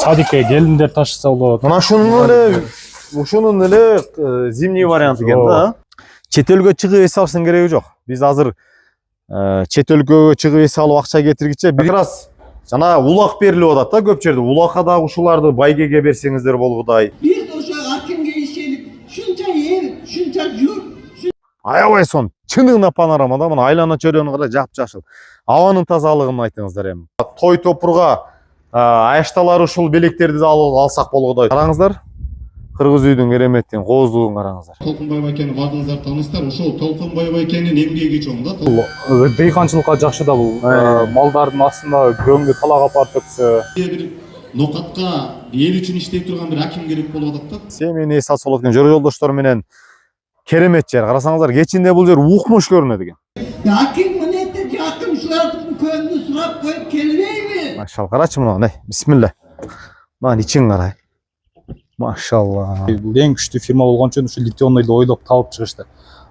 садикке келиндер ташыса болот. Мына ушунун эле зимний варианты экен да. Чет элге чыгып эс алыштын кереги жок. Биз азыр чет өлкөгө чыгып эс алып акча кетиргиче бир раз жана улак берилип атат да көп жерде. Улакка дагы ушуларды байгеге берсеңиздер болгудай. Биз ошо акимге ишенип, шунча эл, шунча журт. Аябай сон чыныгына панорама да, мына айлана чөйрөнү кара жапжашыл. Абанын тазалыгын айтыңыздар эми. Той топурга аяшталар ушул белектерди алсак болгудай. Караңыздар. Кыргыз үйдүн кереметтин кооздугун караңыздар. Толкунбай байкени бардыңыздар таныстар. Ошол Толкунбай байкенин эмгеги чоң да. Дыйканчылыкка жакшы да бул. Малдардын астында көңгү талак апарып төксө. Бир нокатка эл үчүн иштей турган бир аким керек болуп атат да. Семени эс алса болот экен. Жора жолдоштор менен керемет жер. Карасаңыздар, кечинде бул жер укмуш көрүнөт экен. Аким мынетте аким ушулардын көңүлүн сурап коюп келбейби? Машалла, карачы мына, бисмилла. Мына ичин карай. Машалла. Бул эң күчтүү фирма болгон үчүн ушу литионныйды ойлоп таап чыгышты.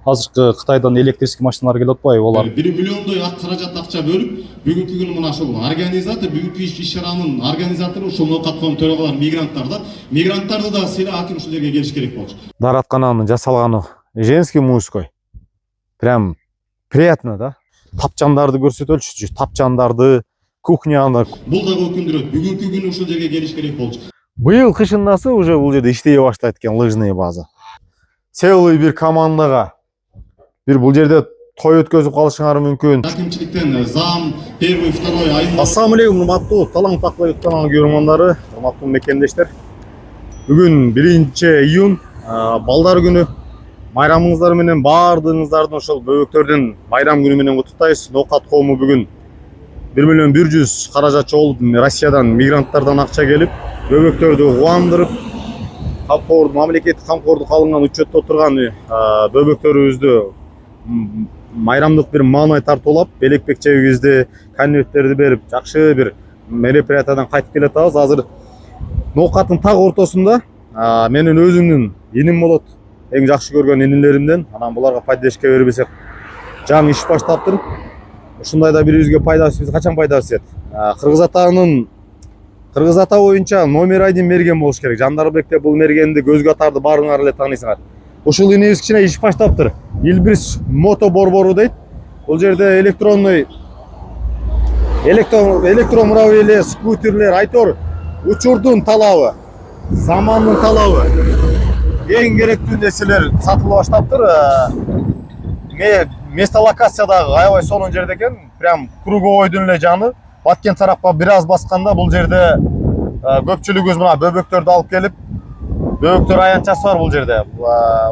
Азыркы Кытайдан электрический машиналар келип атпайбы, олар 1 миллиондой каражат акча бөлүп, бүгүнкү күнү мына ушул организатор, бүгүнкү иш-чаранын организатору ушул ноокатконун төрагалар мигранттар да. Мигранттарды да сыйла аким ушул жерге келиш керек болчу. Даараткананын жасалганы женский мужской. Прям приятно да. Тапчандарды көрсөтөлчү, тапчандарды, кухняны. Бул дагы өкүндүрөт. Бүгүнкү күнү ушул жерге келиш керек болчу. Быйыл кышындасы уже бул жерде иштей баштайт экен лыжный база. Целый бир командага бир бул жерде той өткөзүп калышыңар мүмкүн. Акимчиликтен зам, первый, второй айыл. Ассаламу алейкум, урматтуу талаң таклай канал көрөрмандары, урматтуу мекендештер. Бүгүн 1-июнь, балдар күнү. Майрамыңыздар менен баардыгыңыздардын ошол бөбөктөрдүн майрам күнү менен куттуктайбыз. Ноокат коому бүгүн 1 миллион 100 каражат чогулуп Россиядан мигранттардан акча келип, бөбөктөрдү кубандырып, мамлекеттик камкордук алынган учетто турган бөбөктөрүбүздү майрамдык бир маанай тартуулап, белек чебигизди, конверттерди берип, жакшы бир мероприятиядан кайтып келатабыз. Азыр ноокаттын так ортосунда менин өзүмдүн иним болот, эң жакшы көргөн инилеримден. Анан буларга поддержка бербесек, жаңы иш баштаптыр. Ушундай да бирибизге пайдасы, биз качан пайда берсет. Кыргыз ата боюнча номер 1 мерген болуш керек. Жандарбекте бул мергенди көзгө атарды баарыңар эле тааныйсыңар. Ушул инебиз кичине иш баштаптыр. Илбирс мото борбору дейт. Бул жерде электромуравейлер, скутерлер, айтор учурдун талабы, замандын талабы, эң керектүү нерселер сатылып баштаптыр. Место локациядагы аябай сонун жерде экен. Прям круговойдун эле жаны. Баткен тарапка бир аз басканда бул жерде көпчүлүгүбүз мына бөбөктөрдү алып келип, бөбөктөр аянтчасы бар бул жерде.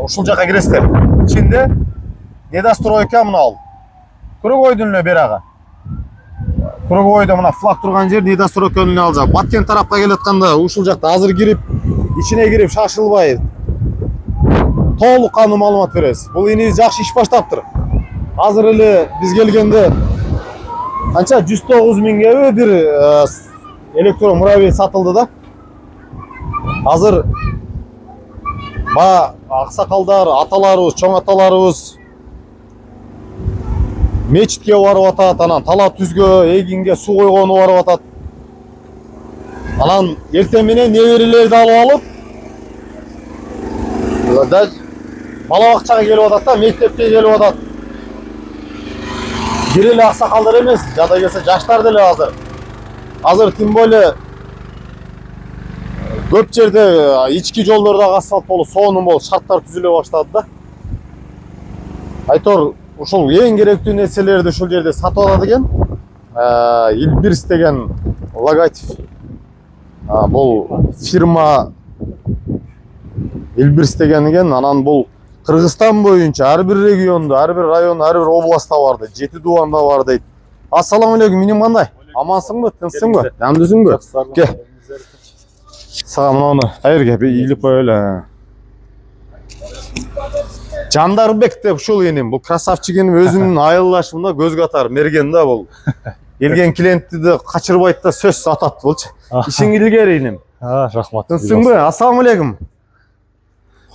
Ушул жака киресиздер. Ичинде недостройка мына ал. Круговойдун эле берага. Круговойдо мына флаг турган жер недостройканын эле ал жак. Баткен тарапка келатканда ушул жакта азыр кирип, ичине кирип шашылбай толук кандуу маалымат беребиз. Бул инибиз жакшы иш баштаптыр. Азыр эле биз келгенде канча 109 миңге бир электромуравей сатылды да. Азыр аксакалдар, аталарыбыз, чоң аталарыбыз мечитке барып атат, анан талап түзгө, эгинге суу койгону барып атат. Анан эртең менен неберелерди алып бала бакчага келип атат да, мектепке келип атат. Бир эле аксакалдар эмес, жада келсе жаштар деле азыр тем более көп жерде ички жолдордогу асфальт болуп, сонун болуп, шарттар түзүлө баштады да. Айтор ушул эң керектүү нерселерди ушул жерде сатып алат экен. Илбирс деген логотип. Бул фирма Илбирс деген экен. Анан бул Кыргызстан боюнча ар бир региондо, ар бир район, ар бир областта бар дейт, 7 дуанда бар дейт. Ассаламу алейкум, миним кандай? Амансыңбы, тынчсыңбы? Жандүзүңбү? Ке. Сага муну кайерге ийилип коелу. Жандарбек деп ушул эним, бул красавчик эним өзүнүн айылдашымда көзгө атар мерген да бул. Келген клиентти да качырбайт да сөз атат болчу. Ишиң илгери эним. Рахмат. Тынчсыңбы? Ассаламу алейкум.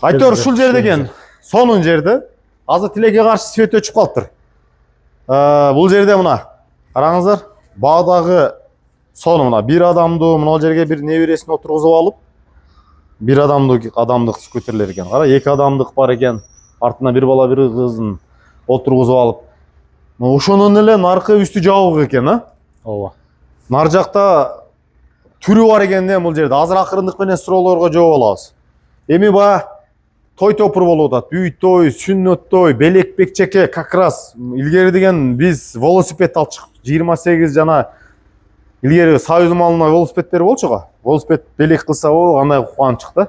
Айтор ушул жерде экен. Сонун жерде. Азыр тилекке каршы свет өчүп калыптыр. Бул жерде мына караңыздар, баадагы Соны мына бир адамды мына жерге бир небересин отургузуп алып, бир адамдык скутерлер экен. Кара, 2 адамдык бар экен. Артына бир бала бир кызын отургузуп алып. Ошонун эле наркы үстү жабык экен, а? ооба. Нар жакта түрү бар экен да бул жерде. Азыр акырындык менен суроолорго жооп алабыз. Эми баягы той топур болуп атат. Үй той, сүннөт той, белек бекчеке как раз илгери деген биз велосипед алчык. 28 жана илгери Союз малына велосипедтер болчу го. Велосипед белек кылса о, кандай кубанычык да.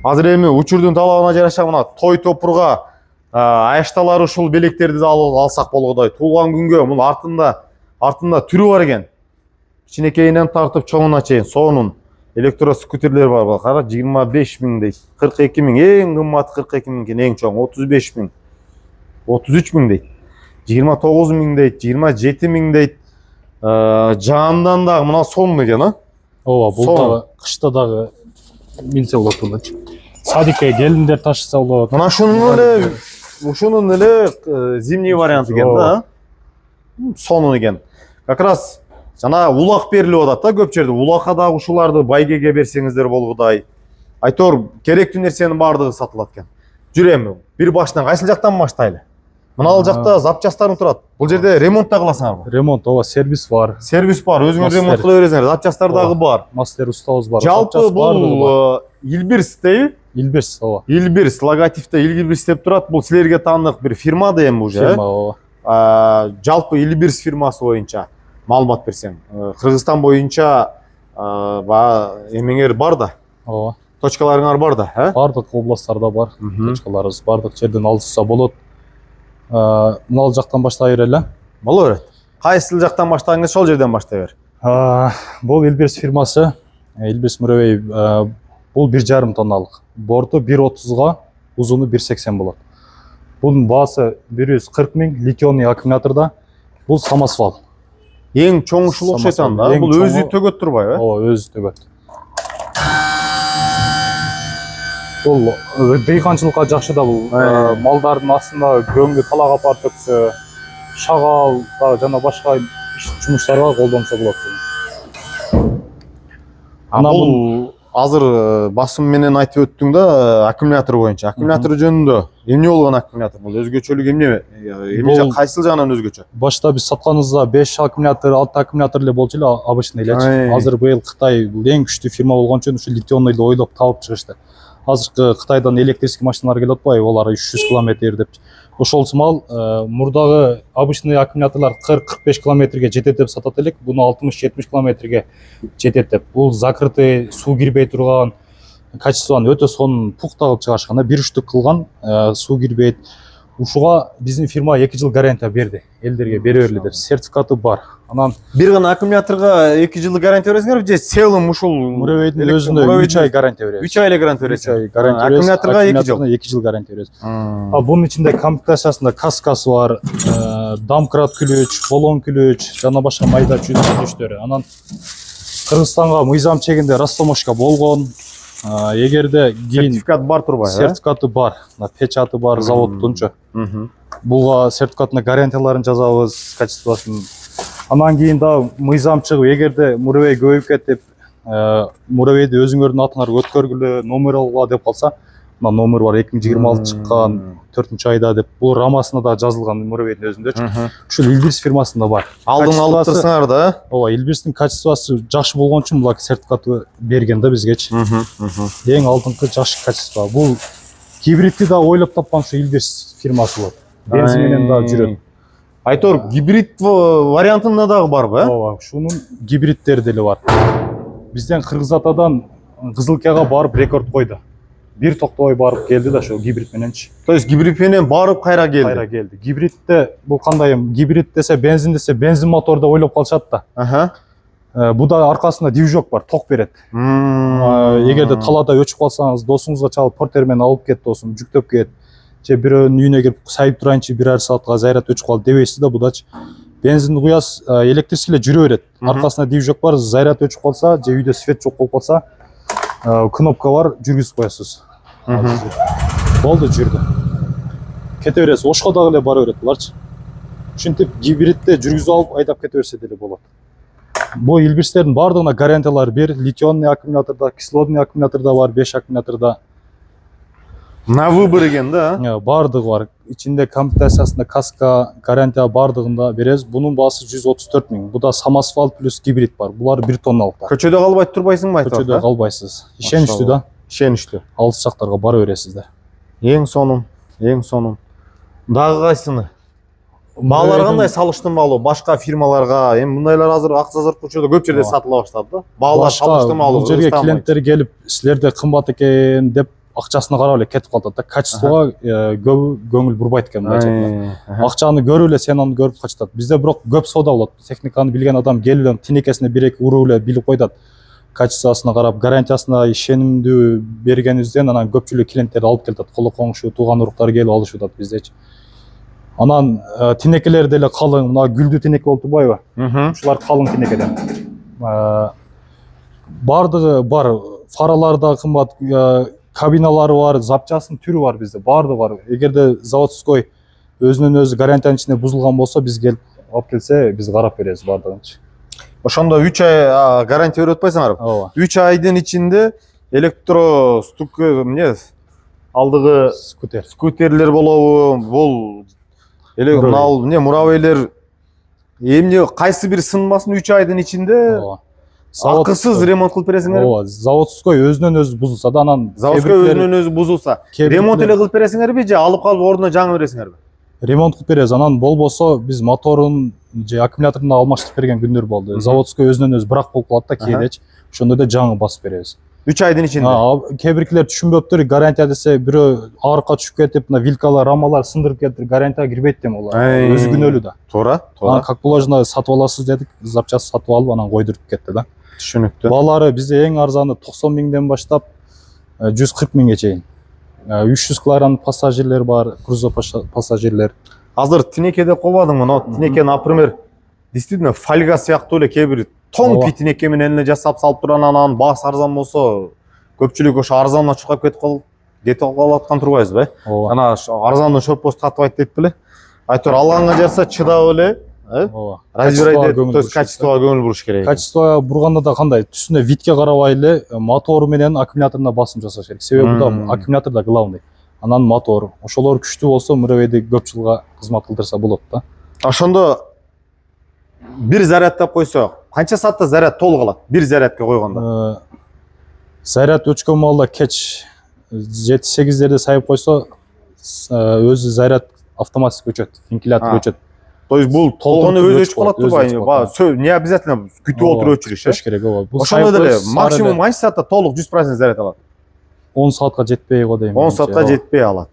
Азыр эми учурдун талабына жараша мына той топурга аяшталар ушул белектерди алсак болгодай. Туулган күнгө мул артында түрү бар экен. Кичинекейинен тартып чоңуна чейин сонун электроскутерлер бар. Кара, 25 миң дейт. 42 миң, эң кымбаты 42 миң экен, эң чоң 35 миң. 33 миң дейт. 29 миң дейт, 27 миң дейт. Жандан дагы мына сонун экен, а? Ооба, бул дагы кышта дагы минсе болот бул. Садикке келиндер ташыса болот. Мына ушунун эле зимний варианты экен да. Сонун экен. Как раз жана улак берилип атат да көп жерде. Улакка дагы ушуларды байгеге берсеңиздер болгудай. Айтор керектүү нерсенин баардыгы сатылат экен. Жүрөм. Бир башынан кайсыл жактан баштайлы? Мына ал жакта запчастарың турат. Бул жерде ремонт да кыласыңарбы? Ремонт, ооба, сервис бар. Сервис бар, өзүңөр ремонт кыла бересиңер. Запчастар дагы бар. Мастер устабыз бар. Жалпы бул Илбирс дейби? Илбирс, ооба. Илбирс логотипте Илбирс деп турат. Бул силерге таанык бир фирма да эми уже. Фирма, ооба. Жалпы Илбирс фирмасы боюнча маалымат берсең. Кыргызстан боюнча эмеңер бар да. Ооба. Точкаларыңар бар да, Бардык областтарда бар. Точкаларыбыз бардык жерден алса болот. Мына жактан баштай берели. Боло берет. Кайсыл жактан баштагыңыз шол жерден баштай бер. Бул Илбирс фирмасы. Илбирс Муравей бул 1,5 тонналык. Борду 1,30га, узуну 1,80 болот. Бунун баасы 140 миң, литионный аккумуляторда. Бул самосвал. Эң чоң ушул окшойт анда. Бул өзү төгөт турбайбы? Ооба, өзү төгөт. Бул дыйканчылыкка жакшы да бул. Малдардын астында көңгү талак апарып төксө, шагал жана башка жумуштарга колдонсо болот. Бул азыр басым менен айтып өттүң да аккумулятор боюнча. Аккумулятор жөнүндө эмне болгон аккумулятор бул? Өзгөчөлүк эмне? Эмне кайсыл жагынан өзгөчө? Башта биз сатканыбызда 5 аккумулятор, 6 аккумулятор эле болчу эле, обычный элечи. Азыр быйыл Кытай бул эң күчтүү фирма болгон үчүн ушу литионныйды ойлоп таап чыгышты. Азыркы Кытайдан электрический машиналар келип атпайбы, олар 300 км деп. Ошол сымал мурдагы обычный аккумуляторлар 40-45 километрге жетет деп сатат элек, буну 60-70 километрге жетет деп. Бул закрытый, суу кирбей турган, качествону өтө сонун пухта кылып чыгарышкан, бир үчтүк кылган, суу кирбейт. Ушуга биздин фирма 2 жыл гарантия берди. Элдерге бере берели деп, сертификаты бар. Анан бир гана аккумуляторго 2 жылдык гарантия бересиңерби же целым ушул Муравейдин өзүндө 3 ай гарантия беребиз. 3 ай эле гарантия бересиң. Аккумуляторго 2 жыл. 2 жыл гарантия беребиз. Бунун ичинде комплектациясында каскасы бар, домкрат ключ, баллон ключ, жана башка майда чүйдүктөр. Анан Кыргызстанга мыйзам чегинде растаможка болгон. Эгерде кийин сертификат бар турбайбы? Сертификаты бар, печаты бар заводтунчу. Буга сертификатына гарантияларын жазабыз, качествосын. Анан кийин да мыйзам чыгып, эгерде муравей көбөйүп кетип, муравейди өзүңөрдүн атыңарга өткөргүлө, номер алгыла деп калса, мына номер бар 2026 чыккан 4-айда деп. Бул рамасына да жазылган муравейдин өзүндө. Ушул Илбирс фирмасында бар. Алдын алып турсаңар да? Ооба, Илбирстин качествосы жакшы болгон үчүн булар сертификаты берген да бизгечи. Эң алдыңкы жакшы качество. Бул гибридти да ойлоп тапкан ушу Илбирс фирмасы болот. Бензин менен да жүрөт. Айтор гибрид вариантында дагы барбы? Ооба, ушунун гибридтери деле бар. Бизден Кыргыз Атадан Кызылкияга барып рекорд койду. Бир токтобой барып келди да ошо гибрид мененчи. То есть гибрид менен барып кайра келди. Кайра келди. Гибридте бул кандай гибрид десе, бензин моторду ойлоп калышат да. Буда аркасында движок бар, ток берет. Эгерде талаада өчүп калсаңыз, досуңузга чалып портер менен алып кет досум, жүктөп кет. Же бирөөнүн үйүнө кирип сайып турайынчы 1,5 саатка заряд өчүп калды дебейсиз да, будачы. Бензинди куясыз, электрический эле жүрө берет. Аркасында движок бар, заряд өчүп калса, же үйдө свет жок болуп калса, кнопка бар, жүргүзүп коесуз. Болду, жүрдү. Кете бересиз, Ошко дагы эле бара берет буларчы. Ушинтип гибридде жүргүзүп алып айдап кете берсе деле болот. Бу илбирстердин бардыгына гарантиялар бир. Литионный аккумуляторда, кислородный аккумуляторда бар, 5 аккумуляторда. На выбор экен да. Бардыгы бар. Ичинде комплектациясында каска, гарантия бардыгында беребиз. Бунун баасы 134 000. Буда самосвал плюс гибрид бар. Булар 1 тонналыктар. Көчөдө калбай турбайсыңбы айтып? Көчөдө калбайсыз. Ишеничтүү да. Ишеничтүү. Алыс жактарга бара бересиздер. Эң сонун. Дагы кайсыны? Баалар кандай салыштырмалуу? Башка фирмаларга, эми мындайлар азыр Аксазор көчөдө көп жерде сатыла баштады да. Баалар салыштырмалуу. Бул жерге клиенттер келип, силерде кымбат экен деп акчасына карап эле кетип калат да. Качествого көңүл бурбайт экен мындай. Акчаны көрүп эле сен аны көрүп качтат. Бизде бирок көп соода болот. Техниканы билген адам келип эле тинекесине 1-2 уруп эле билип койтат. Качествосуна карап, гарантиясына ишенимдүү бергенибизден анан көпчүлүк клиенттер алып келет. Коло коңшу, тууган уруктар келип алышып атат биздечи. Анан тинекелер деле калың, мына гүлдүү тинеке болуп турбайбы? Ушулар калың тинекеден. Бардыгы бар, фаралар да кымбат, кабиналары бар, запчастын түрү бар bizde, барды бар. Эгерде заводской өзүнөн өзү гарантиянын ичинде бузулган болсо, биз келип алып келсе, биз карап беребиз бардыгынчы. Ошондо 3 ай гарантия берип атпайсыңар? Ооба. 3 айдын ичинде электро стук эмне алдыгы скутерлер болобу, бул мынау эмне муравейлер эмне кайсы бир сынбасын 3 айдын ичинде акысыз ремонт кылып бересиңер? Ооба, заводской өзүнөн өзү бузулса да анан заводской өзүнөн өзү бузулса, ремонт эле кылып бересиңерби же алып калып ордуна жаңы бересиңерби? Ремонт кылып беребиз. Анан болбосо биз моторун же аккумуляторун алмаштырып берген күндөр болду. Заводской өзүнөн өзү бирак болуп калат да кээде. Ошондо да жаңы басып беребиз. 3 айдын ичинде. Кээ биркилер түшүнбөптүр, гарантия десе бирөө арыкка түшүп кетип, мына вилкалар, рамалар сындырып кетип, гарантия кирбейт дейм олар. Өзү күнөөлүү да. Туура. Анан как положено сатып аласыз дедик, запчасть сатып алып анан койдуруп кетти да. Түшүнүктүү. Баалары бизде эң арзаны 90 000ден баштап 140 000ге чейин. 300 килограмм пассажирлер бар, крузо пассажирлер. Азыр тинекеде кобадың, но тинеке, например, действительно фольга сыяктуу эле кээ бир тонкий тинеке менен эле жасап салып турган, анан баасы арзан болсо, көпчүлүк ошо арзанына чуркап кетип калып аткан турбайбызбы? Ана арзандын шорпосу татыбайт дейт беле. Айтор алганга жарса чыдап эле, разбирать этип, то есть качествого көңүл буруш керек. Качествого бурганда да кандай? Түсүнө витке карабай эле мотору менен аккумуляторуна басым жасаш керек. Себеби да аккумулятор да главный. Анан мотор. Ошолор күчтүү болсо, муравейди көп жылга кызмат кылдырса болот да. Ошондо бир зарядтап койсо, канча саатта заряд толук алат? Бир зарядка койгондо. Заряд өчкөн маалда кеч 7-8дерде сайып койсо, өзү заряд автоматически өчөт, вентилятор өчөт. То есть бул толгону өзү өчүп калат турбайбы? Не обязательно күтүп отуруп өчүрүш керек, ооба. Ошондо деле максимум канча саатта толук 100% заряд алат? 10 саатка жетпей го дейм. 10 саатка жетпей алат.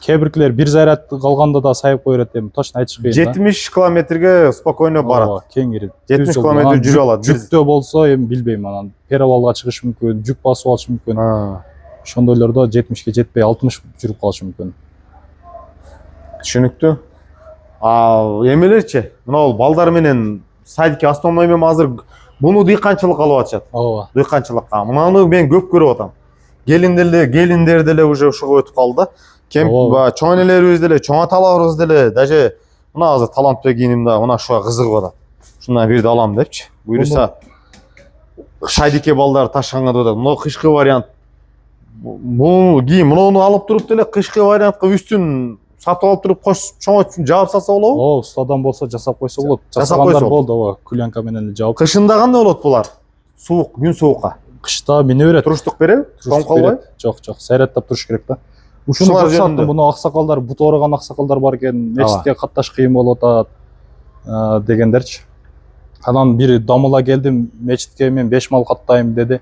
Кээ биркилер бир заряд калганда да сайып кое берет дейм. Точно айтыш кыйын. 70 километрге спокойно барат. Кең кирет. 70 километр жүрө алат. Жүктөө болсо, эми билбейм, анан перевалга чыгыш мүмкүн, жүк басып алыш мүмкүн. Ошондойлордо 70ке жетпей 60 жүрүп калышы мүмкүн. Түшүнүктүү. Эмелерчи, мына балдар менен садикке основной менен азыр буну дыйканчылык алып атышат. Ооба. Дыйканчылыкка. Мынаны мен көп көрүп атам. Келиндер деле уже ушуга өтүп калды. Чоң энелерибиз деле, чоң аталарыбыз деле, даже мына азыр талантбек кийиним да мына ушуга кызыгып атат. Шундан бирди алам депчи. Буюрса садикке балдар ташканга деп атат. Мына кышкы вариант. Бул кийин муну алып туруп деле кышкы вариантка үстүн сатып алып туруп чоң үчүн жаап салса болобу? Ооба, устадан болсо жасап койсо болот. Жасагандар болду, ооба, клянка менен жаап. Кышында кандай болот булар? Суук, күн суукка. Кышта мине берет. Туруштук береби? Тоң калбай? Жок, зарядтап туруш керек да. Ушуну көрсөттүм, муну аксакалдар, бут оораган аксакалдар бар экен, мечитке катташ кыйын болуп атат дегендерчи. Анан бир дамыла келдим, мечитке мен 5 мал каттайм деди.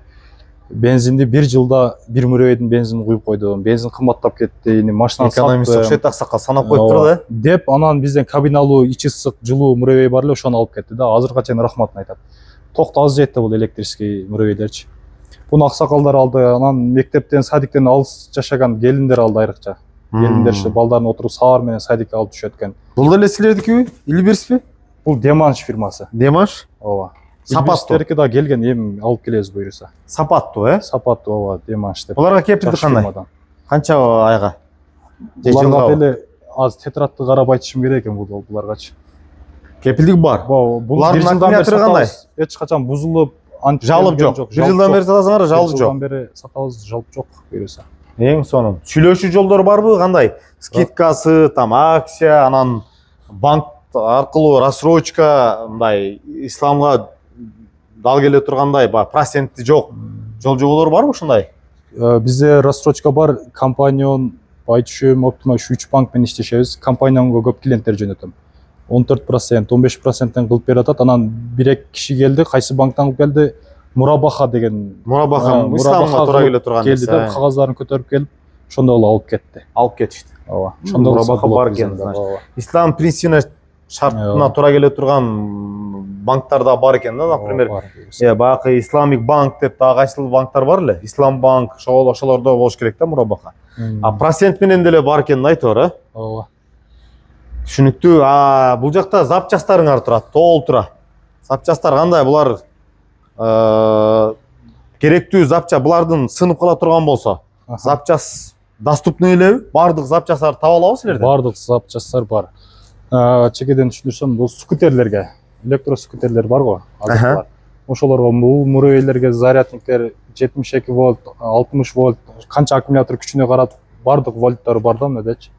Бензинди 1 жылда 1 муравейдин бензинин куюп койдум. Бензин кымбаттап кетти, машинаны саттым. Экономист окшойт аксакал санап коюп турду да. Деп анан бизден кабиналуу, ичи ысык, жылуу муравей бар эле, ошону алып кетти да. Азыркыга чейин рахматын айтат. Токто аз жетти бул электрический муравейлерчи. Буну аксакалдар алды, анан мектептен, садиктен алыс жашаган келиндер алды айрыкча. Келиндер балдарын отуруп саар менен садикке алып түшөт экен. Бул деле силердикиби? Илбирспи? Бул Деманш фирмасы. Деманш? Ооба. Сапаттуу да келген, эми алып келебиз буюрса. Сапаттуу, Сапаттуу, ооба, Деманш деп. Буларга кепилдик кандай? Канча айга? Буларга деле аз тетрадты карап айтышым керек экен буларгачы. Кепилдик бар. Бул Булардын бир жылдан бери аккумулятору кандай? сатабыз. Эч качан бузулуп, Жалып жок. Бир жылдан бери сатасыңар, жалып жок. Жылдан бери сатабыз, жалып жок берүүсү. Эң сонун. Сүйлөшүү жолдору барбы? Кандай? Скидкасы, там акция, анан банк аркылуу рассрочка, мындай исламга дал келе тургандай, баягы проценти жок жол жоболору барбы ушундай? Бизде рассрочка бар, компанион, Айтышым, Оптима 3 банк менен иштешебиз. Компанионго көп клиенттер жөнөтөм. 14%, 15%тен кылып берип атат. Анан бир-эки киши келди, кайсы банктан кылып келди? Мурабаха деген. Мурабаха исламга туура келе турган келди да, кагаздарын көтөрүп келип, ошондо эле алып кетти. Алып кетишти. Ооба. Мурабаха бар экен, значит. Ислам принцибине шартына туура келе турган банктар да бар экен да, например. Баягы Исламик банк деп дагы кайсыл банктар бар эле. Ислам банк, ошолордо болуш керек да мурабаха. А процент менен деле бар экен айтор, э? Ооба. Түшүнүктүү. Бул жакта запчастарыңар турат, толтура. Запчастар кандай? Булар керектүү запчаст, булардын сынып кала турган болсо, запчаст доступный элеби? Бардык запчасттарды таба алабы силерден? Бардык запчасттар бар. Чекеден түшүндүрсөм, бул скутерлерге, электроскутерлер бар го, азырлар. Ошолорго бул мурабейлерге зарядниктер 72 вольт, 60 вольт, канча аккумулятор күчүнө карап бардык вольттары бар да мындайчы.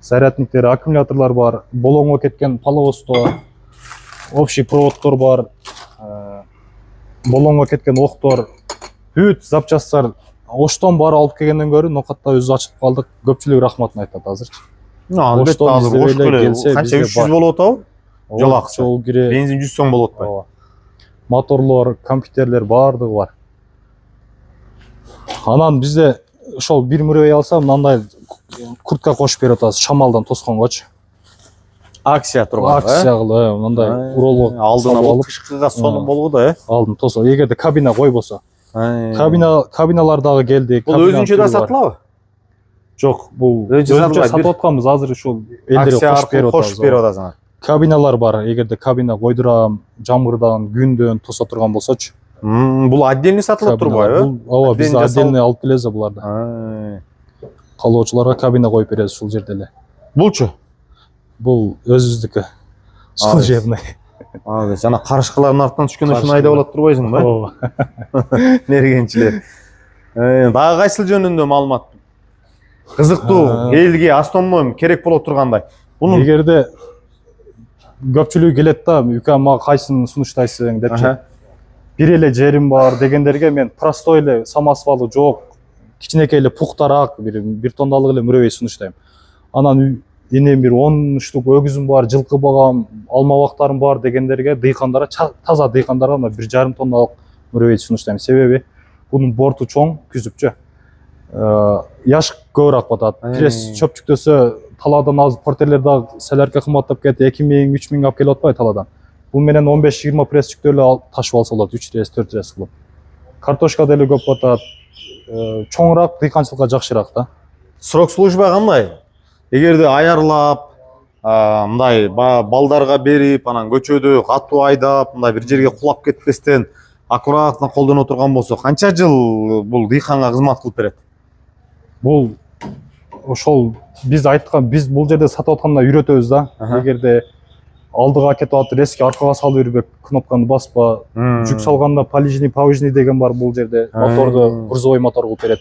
Зарядниктер, аккумуляторлор бар, болоңго кеткен полосто, общий проводдор бар, болоңго кеткен октор, бүт запчасттар оштон бары алып келгенден көрү нокатта өзү ачып калдык. Көпчүлүк рахматын айтат азыр. Албетте азыр ош келе канча 300 болуп атабы? Жол акчасы. Жол кире. Бензин 100 сом болуп атпайбы? Моторлор, компьютерлер бардыгы бар. Анан бизде ошол бир мурабей алсам, мындай куртка кошуп берип атабыз, шамалдан тосконгочу. Акция турган, акция кылып, мындай уролго алдына алып кышкыга сонун болгуду, э? Алдын тосо. Эгерде кабина койбосо. Кабиналар дагы келди. Бул өзүнчө да сатылабы? Жок, бул өзүнчө сатып атканбыз, азыр ушул элдерге кошуп берип атасыңар. Кабиналар бар, эгерде кабина койдурам, жамгырдан, күндөн тосо турган болсочу. Бул отдельный сатылып турбайбы? Ооба, биз отдельный алып келебиз буларды. Калоочуларга кабина коюп беребиз ушул жерде эле. Булчу? Бул өзүбүздүкү. Служебный. Жана карышкалардын артынан түшкөндө ушуну айдап алат турбайсыңбы? Ооба. Мергенчилер. Дагы кайсыл жөнүндө маалымат? Кызыктуу, элге астонмойм керек боло тургандай. Бунун эгерде көпчүлүгү келет да, үкө мага кайсын сунуштайсың депчи. Бир эле жерим бар дегендерге мен простой эле самосвалы жок, кичинекей эле пухтараак бир тонналык эле мурабей сунуштайм. Анан энем бир 10 штук өгүзүм бар, жылкы багам, алма бактарым бар дегендерге, дыйкандарга, таза дыйкандарга 1,5 тонналык мурабей сунуштайм. Себеби бунун борту чоң, күзүпчү. Яш көбүрөөк батат. Пресс чөпчүктөсө талаадан азыр портерлер дагы селерке кымбаттап кетти. 2000-3000 алып келип атпайбы талаадан. Бул менен 15-20 пресс жүктө эле ташып алса болот, 3 рейс, 4 рейс кылып. Картошка деле көп батат. Чоңураак, дыйканчылыкка жакшыраак да. Срок служба кандай? Эгерде аярлап, мындай балдарга берип, анан көчөдө катуу айдап, мындай бир жерге кулап кетпестен аккуратно колдоно турган болсо, канча жыл бул дыйканга кызмат кылып берет? Бул ошол биз айткан, биз бул жерде сатып атканда үйрөтөбүз да. Эгерде алдыга кетип атыр, эски аркага салып жүрбөк, кнопканы баспа. Жүк салганда полижный, повышный деген бар бул жерде. Моторду грузовой мотор кылып берет.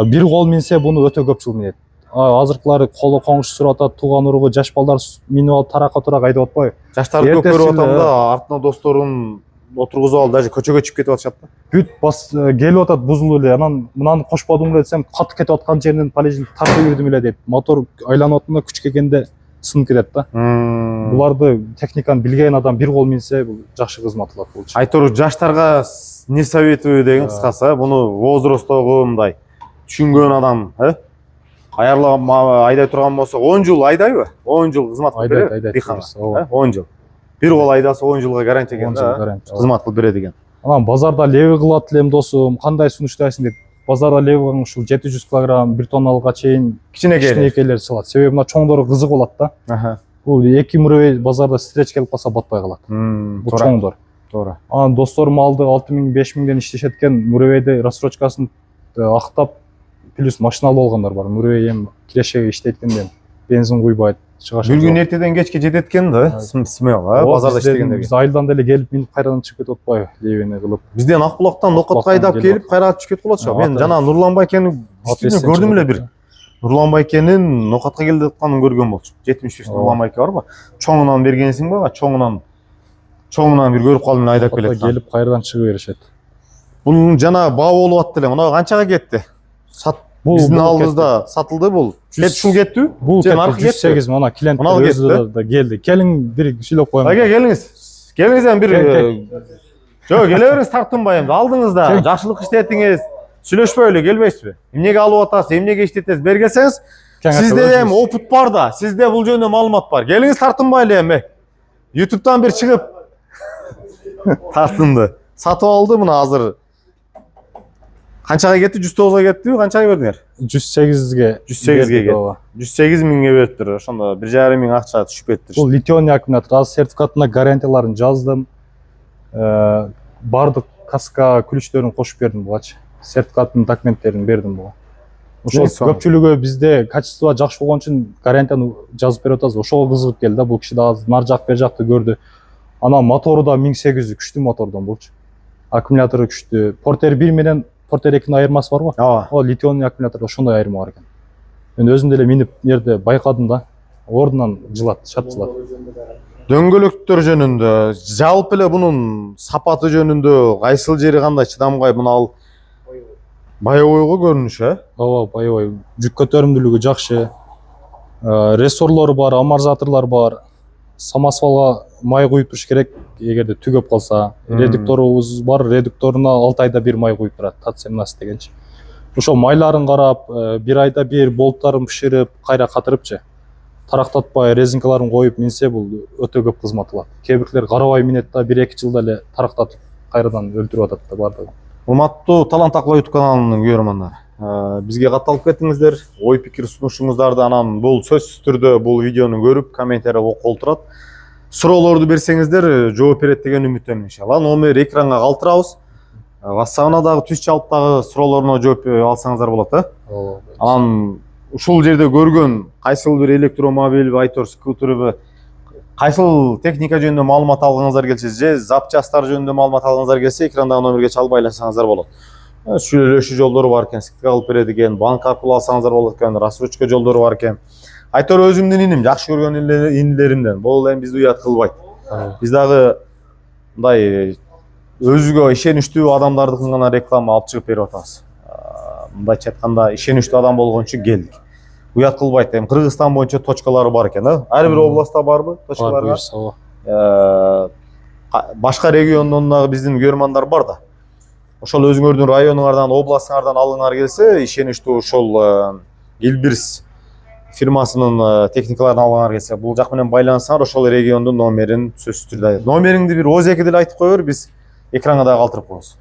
Бир кол минсе буну өтө көп жыл минет. Азыркылары колу коңуш сурап атат, тууган уругу, жаш балдар минип алып таракка турак айдап атпайбы? Жаштарды көп көрүп атам да, артына досторун отургузуп алып, даже көчөгө чыгып кетип атышат да. Бүт келип атат бузулуп эле, анан мынаны кошподуң эле десем, каты кетип аткан жеринен полижный тартып жүрдүм эле дейт. Мотор айланып атканда күч келгенде сынып кетет да. Буларды техниканы билген адам бир кол минсе, бул жакшы кызмат кылат болчу. Айтор жаштарга не советую деген кыскасы, буну возрасттогу мындай түшүнгөн адам, аярлап айдай турган болсо, 10 жыл айдайбы? 10 жыл кызмат кылып берет дыйканга. 10 жыл. Бир кол айдаса 10 жылга гарантия экен да. Кызмат кылып берет экен. Анан базарда леви кылат элем досум, кандай сунуштайсың дейт. Базарда левиң ушул 700 кг, 1 тонналыкка чейин кичинекейлер чыгат. Себеби мына чоңдору кызык болот да. Бул эки мурабей базарда встреч келип калса батпай калат. Бул чоңдор. Туура. Анан досторум алды 6000-5000ден иштешет экен, мурабейди рассрочкасын актап плюс машина алып алгандар бар. Мурабей эми кирешеге иштейт экен. бензин куйбайт. Бир күн эртеден кечке жетет экен да. Смел, базарда иштегендеги. Биз айылдан деле келип минип кайрадан чыгып кетип атпайбы, левени кылып. Бизден Акбулактан Нокотко айдап келип кайра чыгып кетип калат ошо. Мен жана Нурлан байкени көрдүм эле бир. Нурлан байкенин Нокотко келип атканын көргөн болчу. 75 Нурлан байке барбы? Чоңунан бергенсиң бага, чоңунан бир көрүп калдым, айдап келет. Келип кайрадан чыгып беришет. Бул жана баа болуп атты эле. Мына канчага кетти? Биздин алдыбызда сатылды бул. Ушул кеттиби? Бул 108 мына клиенттер өзү да келди. Келиң бир сүйлөп коеюн. Ага, келиңиз. Келиңиз эми бир. Жок, келе бериңиз, тартынбай эми. Алдыңызда жакшылык иштетиңиз. Сүйлөшпөйлү, келбейсизби? Эмнеге алып атасыз, эмнеге иштетесиз? Бери келсеңиз, сизде эми опыт бар да, сизде бул жөнүндө маалымат бар. Келиңиз, тартынбайлы эми. YouTube'дан бир чыгып тартынды. Сатып алды мына азыр. Канчага кетти? 109га кеттиби? Канчага бердиңер? 108ге. 108ге кетти. 108 миңге бериптир. Ошондо 1,5 миң акча түшүп кетти. Бул литионный аккумулятор. Азыр сертификатына гарантияларын жаздым. Бардык каска күлүчтөрүн кошуп бердим бугачы. Сертификаттын документтерин бердим буга. Ошол көпчүлүгү бизде качество жакшы болгон үчүн гарантияны жазып берип атабыз. Ошого кызыгып келди да. Бул киши да нар жак бер жакты көрдү. Анан мотору да 1800 күчтүү мотордон болчу. Аккумулятору күчтүү. Портер 1 менен Портер 2'nin ayırması var mı? Ооба. O lityonlu akkumulyatorda ошондой ayırma var eкен. Мен өзүм деле минип жерде байкадым да. Ордунан жылат, шат жылат. Дөңгөлөктөр жөнүндө, жалпы эле бунун сапаты жөнүндө кайсыл жери кандай чыдамгай? Мына ал боевойго көрүнүшү, Ооба, боевой. Жүк көтөрүмдүүлүгү жакшы. Рессорлору бар, амортизаторлор бар. Самосвалга май куюп туруш керек, эгерде түгөп калса. Редукторубуз бар, редукторуна 6 айда бир май куюп турат, ТАТ-17 дегенчи. Ошо майларын карап, 1 айда бир болттарын бышырып, кайра катырыпчы. Тарактатпай, резинкаларын коюп минсе бул өтө көп кызмат кылат. Кээ бирлер карабай минет да 1-2 жылда эле тарактатып кайрадан өлтүрүп атат да бардыгы. Урматтуу Талант Акбай YouTube каналынын көрөрмандары. Бизге катталып кеттиңиздер, ой пикир сунушуңуздарды анан бул сөзсүз түрдө бул видеону көрүп, комментарий окуп турат. Суроолорду берсеңиздер, жооп берет деген үмүттөмүн иншалла. Номер экранга калтырабыз. WhatsApp-на дагы түз чалып дагы суроолоруна жооп алсаңыздар болот, Ооба. Анан ушул жерде көргөн кайсыл бир электромобиль, айтор скутерби, кайсыл техника жөнүндө маалымат алгыңыздар келсе, же запчасттар жөнүндө маалымат алгыңыздар келсе, экрандагы номерге чалып айлашсаңыздар болот. Сүйлөшүү жолдору бар экен, скидка кылып берет экен, банк аркылуу алсаңыздар болот экен, рассрочка жолдору бар экен. Айтор өзүмдүн иним, жакшы көргөн инилеримден. Бул эми бизди уят кылбайт. Биз дагы мындай өзүгө ишеничтүү адамдардыкын гана реклама алып чыгып берип атабыз. Мындайча айтканда ишеничтүү адам болгон үчүн келдик. Уят кылбайт. Эми Кыргызстан боюнча точкалары бар экен, Ар бир областта барбы точкалары? Башка региондон дагы биздин көрөрмандар бар да. Ошол өзүңөрдүн районуңардан, областыңардан алыңар келсе, ишеничтүү ошол Илбирс фирмасынын техникаларын алыңар келсе, бул жак менен байлансаңар, ошол региондун номерин сөзсүз түрдө. Номериңди бир ооз-эки деле айтып коебер, биз экранга дагы калтырып коебуз.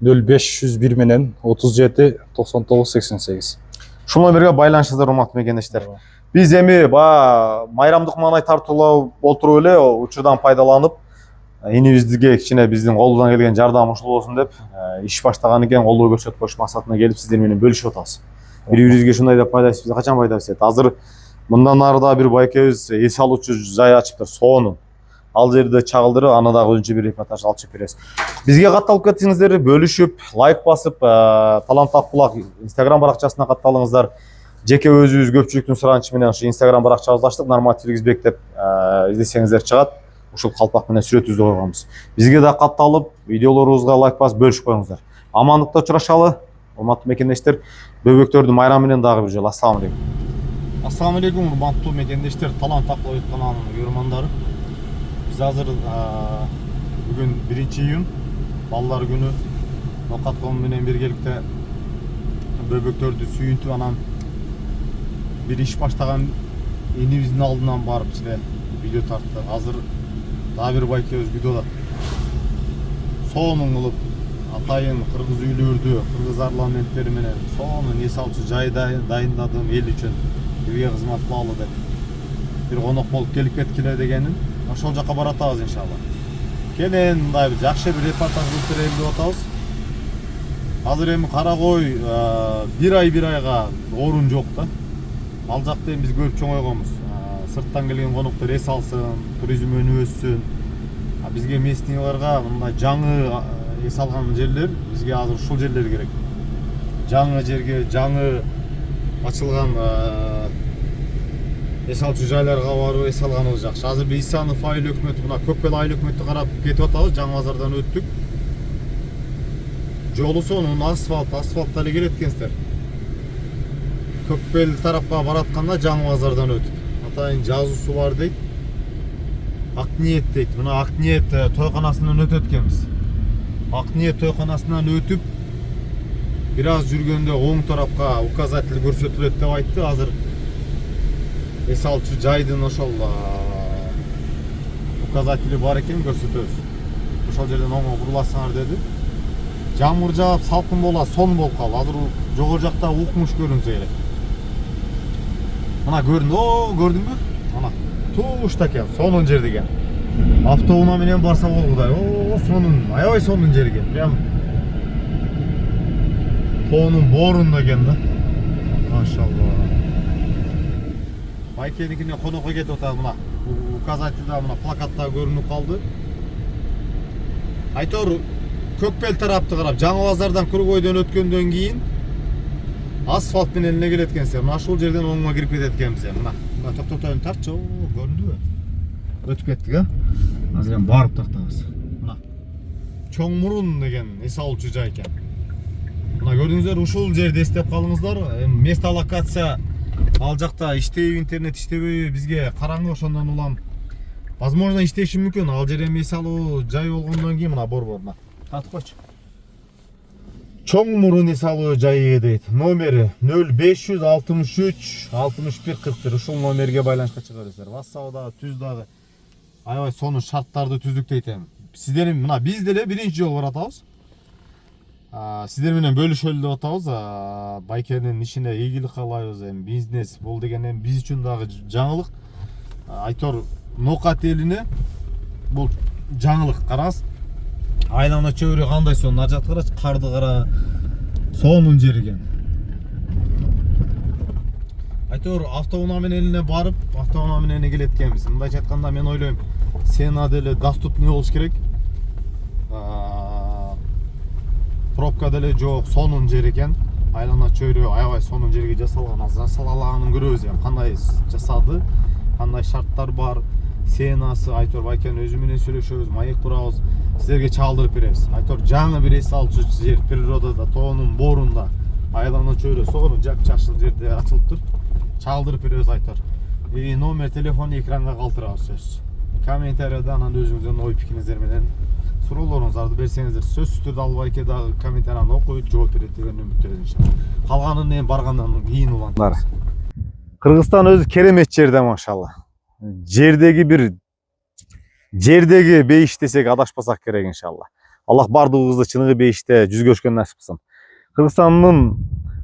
0501 менен 37 99 88. Ушул номерге байланышыңыздар, урматтуу мекендештер. Биз эми майрамдык маанай тартуулап отуруп эле учурдан пайдаланып, инибизге кичине биздин колубуздан келген жардам ушул болсун деп, иш баштаган экен, колдоо көрсөтүп коюш максатына келип сиздер менен бөлүшүп атабыз. Бири-бирибизге ушундай деп пайдасы бизге качан пайда берет. Азыр мындан нарыда бир байкебиз эс алуучу жай ачыптыр, Соонун. Ал жерде чагылдырып, аны дагы өзүнчө бир репортаж алып чыгып беребиз. Бизге катталып кетсеңиздер, бөлүшүп, лайк басып, Талант Акбулак Instagram баракчасына катталыңыздар. Жеке өзүбүз көпчүлүктүн суранычы менен ушу Instagram баракчабызды ачтык, Норматив Кизбек деп издесеңиздер чыгат. Ушул калпак менен сүрөтүбүздү койгонбуз. Бизге да катталып, видеолорубузга лайк басып бөлүшүп коюңуздар. Амандыкта учурашалы, урматтуу мекендештер. Бөбөктөрдүн майрамы менен дагы бир жолу ассаламу алейкум. Ассаламу алейкум, урматтуу мекендештер, Талант Акбай каналынын көрөрмандары. Биз азыр бүгүн 1-июнь, балдар күнү Нокотко менен биргеликте бөбөктөрдү сүйүнтүп, анан бир иш баштаган инибиздин алдынан барып эле видео тартты. Азыр дагы бир байкебиз видеодо Соонун кылып атайын кыргыз үйлөрдү, кыргыз парламенттери менен Соонун эс алчу жай дайындадым эл үчүн, элге кызмат кылалы деп. Бир конок болуп келип кеткиле дегенин, ошол жака баратабыз иншалла. Келен мындай бир жакшы бир репортаж кылып берели деп атабыз. Азыр эми кара кой 1 айга орун жок да. Ал жакта эми биз көрүп чоңойгонбуз. Сырттан келген коноктор эс алсын, туризм өнүп өссүн. Бизге местныйларга мындай жаңы эс алган жерлер бизге азыр ушул жерлер керек. Жаңы жерге, жаңы ачылган эс алчу жайларга барып эс алганыбыз жакшы. Азыр биз Исанов айыл өкмөтү, мына Көкбел айыл өкмөтү карап кетип атабыз. Жаңы базардан өттүк. Жолу сонун асфальт эле келет экенсиздер. Көкбел тарапка баратканда жаңы базардан өтүп. Атайын жазуусу бар дейт. Акниет дейт. Мына Акниет тойканасынан өтөт экенбиз. Акниет тойканасынан өтүп бир аз жүргөндө оң тарапка указатель көрсөтүлөт деп айтты. Азыр эс алчу жайдын ошол указатели бар экен, көрсөтөбүз. Ошол жерден оңго буруласыңар деди. Жамыр жаап, салкын болот, сон болуп калды. Азыр жогору жакта укмуш көрүнсө керек. Мына көрдүңбү? Мына туушта экен, сонун жерде экен. Автоунаа менен барса болгудай. Сонун, аябай сонун жер экен. Прям тоонун боорунда экен да. Машалла. Байкеникине конокко кетип атат мына. Указательда мына плакатта көрүнүп калды. Айтор Көкбел тарапты карап, жаңы базардан Кургойдон өткөндөн кийин асфальт менен эле келет экенсиз. Мына ушул жерден оңго кирип кетет экенбиз. Мына токтотойн тартчы, көрүндүбү? Өтүп кеттик, Азыр эми барып тактабыз. Мына Чоң Мурун деген эс алуучу жай экен. Мына көрдүңүздөр, ушул жерди эстеп калыңыздар. Место локация ал жакта иштейби, интернет иштебейби, бизге караңгы, ошондон улам возможно иштеши мүмкүн. Ал жер эми эс алуу жай болгондон кийин мына борборуна татып койчу. Чоң Мурун эс алуу жайы дейт. Номери 0563 61 41. Ушул номерге байланышка чыга бересиздер. WhatsApp дагы, түз дагы аябай сонун шарттарды түздүк дейт эми. Сиздер мына биз деле биринчи жолу баратабыз. Сиздер менен бөлүшөлү деп атабыз. Байкенин ишине ийгилик каалайбыз. Эми бизнес бул деген эми биз үчүн дагы жаңылык. Айтор Нокат элине бул жаңылык. Караңыз. Айлана чөйрө кандай сонун, ар жакты карачы, карды кара. Сонун жер экен. Айтор автоунаа менен элине барып, автоунаа менен келет экенбиз. Мындайча айтканда мен ойлойм, сена деле доступный болуш керек. Пробка деле жок, сонун жер экен. Айлана чөйрө аябай сонун жерге жасалган. Жасалганын көрөбүз эми, кандай жасады, кандай шарттар бар. Сенасы, Айтор Байкен өзү менен сүйлөшөбүз, маек курабыз, сиздерге чалдырып беребиз. Айтор жаңы бир эс алчу жер, природада, тоонун боорунда, айлана чөйрө сонун жапжашыл жерде ачылыптыр. Чалдырып беребиз Айтор. Номер телефону экранга калтырабыз сөз. Комментарийда анан өзүңүздүн ой пикириңиздер менен суроолоруңузду берсеңиздер, сөзсүз түрдө ал Байке дагы комментарияны окуйт, жооп берет деген үмүттөбүз иншалла. Калганын эми баргандан кийин улантабыз. Кыргызстан өзү керемет жерде, машалла. Жердеги бейиш десек адашпасак керек иншалла. Аллах бардыгыбызды чыныгы бейиште жүзгөрүшкө насип кылсын. Кыргызстандын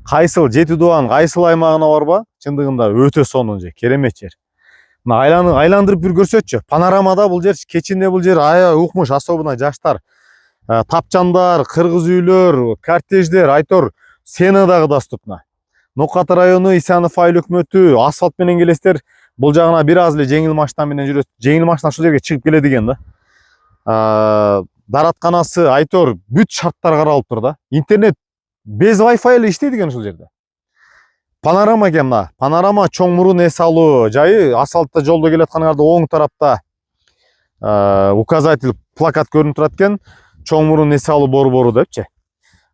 кайсыл жети дубан кайсыл аймагына барба, чындыгында өтө сонун жер, керемет жер. Мына айландырып бир көрсөтчү. Панорамада бул жер, кечинде бул жер аябай укмуш, особенно жаштар, тапчандар, кыргыз үйлөр, кортеждер, Айтор сена дагы доступна. Нокат району, Исанов айыл өкмөтү, асфальт менен келесиздер. Бул жагына бир аз эле жеңил машина менен жүрөт. Жеңил машина ушул жерге чыгып келет экен да. Даратканасы, Айтор бүт шарттар каралып да. Интернет без Wi-Fi эле иштейт экен ушул жерде. Панорама экен мына. Панорама Чоң Мурун эс алуу жайы, асфальтта жолдо келатканыңарда оң тарапта указатель, плакат көрүнүп турат экен. Чоң Мурун эс алуу борбору депчи.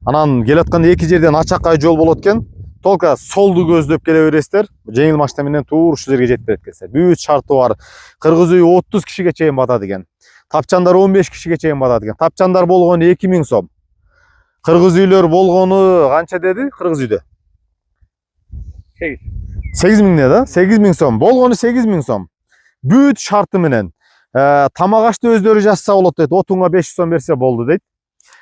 Анан келатканда эки жерден ачакай жол болот экен. Толка солду көздөп келе бересиздер. Жеңил машина менен туура ушул жерге жетип берет экенсиздер. Бүт шарты бар. Кыргыз үй 30 кишиге чейин батат экен. Тапчандар 15 кишиге чейин батат экен. Тапчандар болгону 2000 сом. Кыргыз үйлөр болгону канча деди? Кыргыз үйдө 8000 да? 8000 сом. Болгону 8000 сом. Бүт шарты менен. Тамак ашты өздөрү жасаса болот дейт. Отунга 500 сом берсе болду дейт.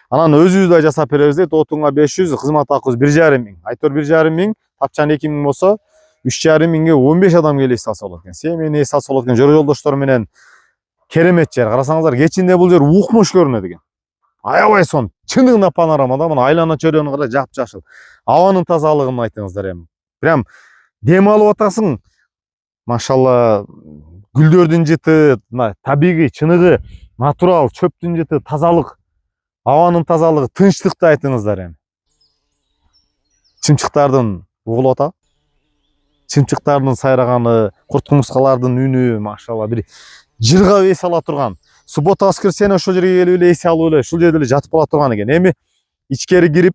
Анан өзүбүз да жасап беребиз дейт. Отунга 500, кызмат акыбыз 1500. Айтор 1500, тапчан 2000 болсо 3500 15 адам келип салса болот экен. Семейни салса болот экен. Жора жолдоштор менен керемет жер. Карасаңыздар, кечинде бул жер укмуш көрүнөт экен. Аябай сон. Чындыгында панорамада мына айлана чөйрөнү кара, жапжашыл. Абанын тазалыгын айтыңыздар эми. Прям дем алып атасың. Машалла, гүлдөрдүн жыты, табигый, чыныгы, натурал, чөптүн жыты, тазалык, абанын тазалыгы, тынчтыкты айтыңыздар эми. Чымчыктардын угулуп атабы? Чымчыктардын сайраганы, курт кумурскалардын үнү, машалла, бир жырга эс ала турган. Суббота воскресенье ошол жерге келип эле эс алып эле ушул жерде эле жатып кала турган экен. Эми ичкери кирип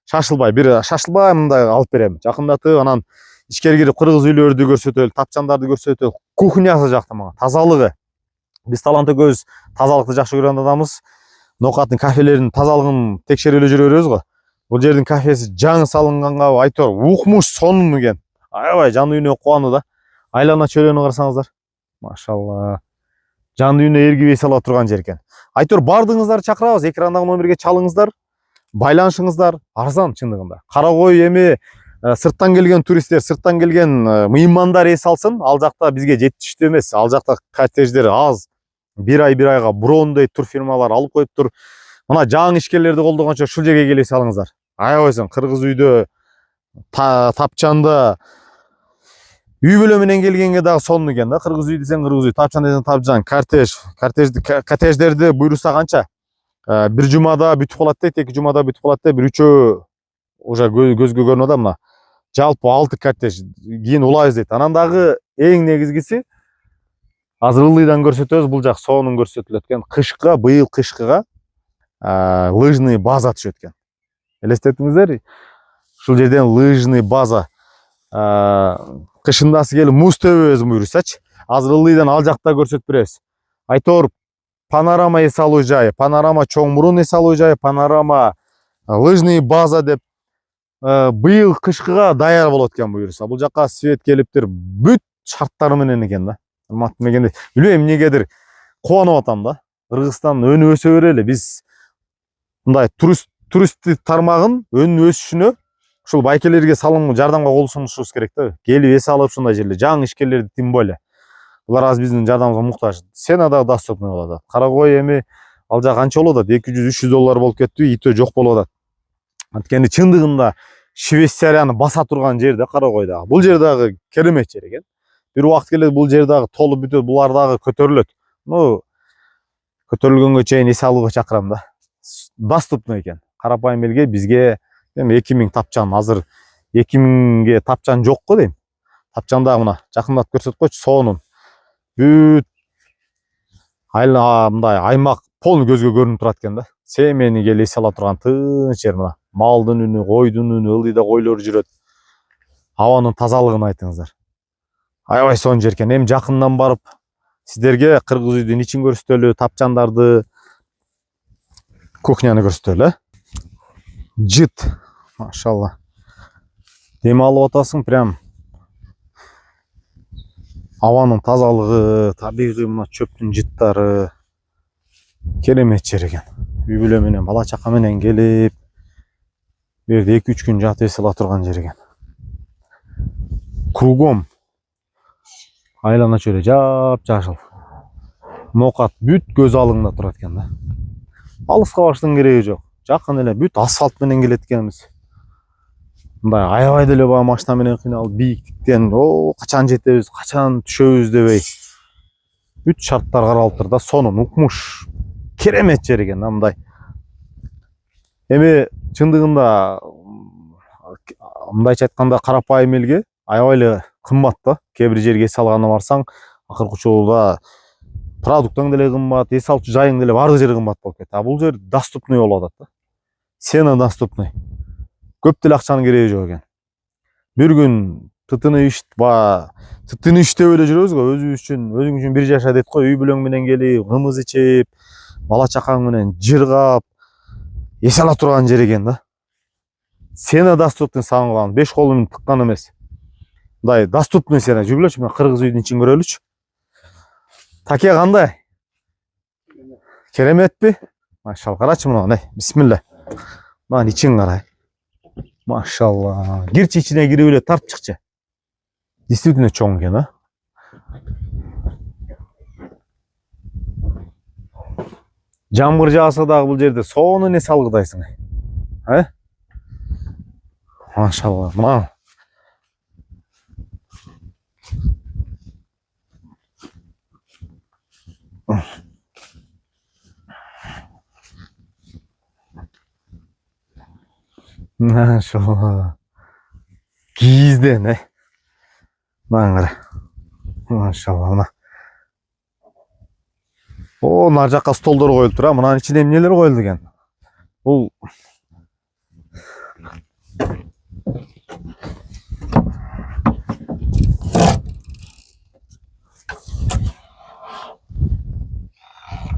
шашылбай, мындай алып берем. Жакындатып, анан ичкери кирип кыргыз үйлөрдү көрсөтөлү, тапчандарды көрсөтөлү. Кухнясы жакта мага, тазалыгы. Биз талант экөөбүз тазалыкты жакшы көргөн адамбыз. Ноокаттын кафелеринин тазалыгын текшерип эле жүрөбүз го. Бул жердин кафеси жаңы салынганга айтор укмуш сонун экен. Аябай жан дүйнө кубанды да. Айлана чөлөнү карасаңыздар. Машалла. Жан дүйнө эргип эс ала турган жер экен. Айтор бардыгыңыздарды чакырабыз, экрандагы номерге чалыңыздар, байланышыңыздар, арзан чындыгында. Кара кой эми сырттан келген туристтер, сырттан келген мыймандар эс алсын. Ал жакта бизге жетиштүү эмес. Ал жакта коттедждер аз. Бир айга брондой турфирмалар алып коюптур. Мына жаңы ишкерлерди колдогончо ушул жерге келип салыңыздар. Аябайсын, кыргыз үйдө, тапчанда үй бүлө менен келгенге дагы сонун экен да. Кыргыз үй десең кыргыз үй, тапчан десең тапчан, коттедждерди буйруса канча? Бир жумада бүтүп калат дейт, 2 жумада бүтүп калат дейт, бир үчөө уже көзгө көрүнүп атат мына. Жалпы 6 коттедж кийин улайбыз дейт. Анан дагы эң негизгиси азыр ылдыйдан көрсөтөбүз, бул жак сонун көрсөтүлөт экен. Кышка, быйыл кышкыга лыжный база түшөт экен. Элестеттиңиздер? Ушул жерден лыжный база кышындасы келип муз төбөбүз буйрусачы. Азыр ылдыйдан ал жакта көрсөтүп беребиз. Айтор панорама эс алуу жайы, панорама чоң мурун эс алуу жайы, панорама лыжный база деп быйыл кышкыга даяр болот экен буйруса. Бул жакка свет келиптир, бүт шарттары менен экен да. Билбейм, эмнегедир кубанып атам да. Кыргызстан өнүп өсө берели. Биз мындай туристтик тармагын өнүп өсүшүнө ушул байкелерге салым жардамга кол сунушубуз керек да. Келип эс алып ушундай жерде жаңы ишкерлерди тим более. Булар азыр биздин жардамыбызга муктаж. Сена да доступный болот атат. Кара кой эми ал жак канча болот атат? 200-300 доллар болуп кетти, итө жок болуп атат. Анткени чындыгында Швейцарияны баса турган жер да Кара кой дагы. Бул жер дагы керемет жер экен. Бир убакыт келет бул жер дагы толуп бүтөт, булар дагы көтөрүлөт. Көтөрүлгөнгө чейин эс алууга чакырам да. Доступный экен. Карапайым элге бизге эми 2000 тапчан, азыр 2000ге тапчан жок го дейм. Тапчан дагы мына жакындатып көрсөтүп койчу, сонун. Бүт мындай аймак полный көзгө көрүнүп турат экен да. Семени келип эс ала турган тынч жер мына. Малдын үнү, койдун үнү, ылдыйда койлор жүрөт. Абанын тазалыгын айтыңыздар. Аябай сонун жер экен. Эми жакындан барып сиздерге кыргыз үйдүн ичин көрсөтөлү, тапчандарды, кухняны көрсөтөлү. Жыт, машалла. Дем алып атасың, прям абанын тазалыгы, табигый мына чөптүн жыттары керемет жер экен. Үй бүлө менен, бала чака менен келип, бу жерде 2-3 күн жатып эс ала турган жер экен. Кругом айлана чөлө жап-жашыл. Ноокат бүт көз алыңда турат экен да. Алыска баштын кереги жок. Жакын эле бүт асфальт менен келет экенбиз. Мындай аябай деле баа машина менен кыйналып бийиктиктен качан жетебиз, качан түшөбүз дебей. Бүт шарттар каралыптыр да, сонун, укмуш. Керемет жер экен да мындай. Эми чындыгында мындайча айтканда карапайым элге аябай эле кымбат да. Кээ бир жерге эс алганы барсаң, акыркы учурда продуктың деле кымбат, эс алчу жайың деле бардык жери кымбат болуп кетти. А бул жер доступный болуп атат да. Сена доступный. Көп деле акчанын кереги жок экен. Бир күн тытынып иштеп эле жүрөбүз го, өзүбүз үчүн бир жаша дейт го, үй бүлөң менен келип, кымыз ичип, бала чакаң менен жыргап эс ала турган жер экен да. Сена доступный сагын кылган, 5 кол менен тыккан эмес. Мындай доступный сена, жүргүлөчү, мен кыргыз үйдүн ичин көрөлүчү. Таке кандай? Кереметпи? Машалла, карачы мына, бисмилла. Мына ичин карай. Машалла. Кирчи ичине кирип эле тартып чыкчы. Действительно чоң экен, а? Жамгыр жааса дагы бул жерде сонун эс алгыдайсың. Машалла. Мына Maşallah. Kiyizden Lan qara. Maşallah ana. O, нар жаққа столдар қойылып тұр. Мынаның ішіне нелер қойылды екен?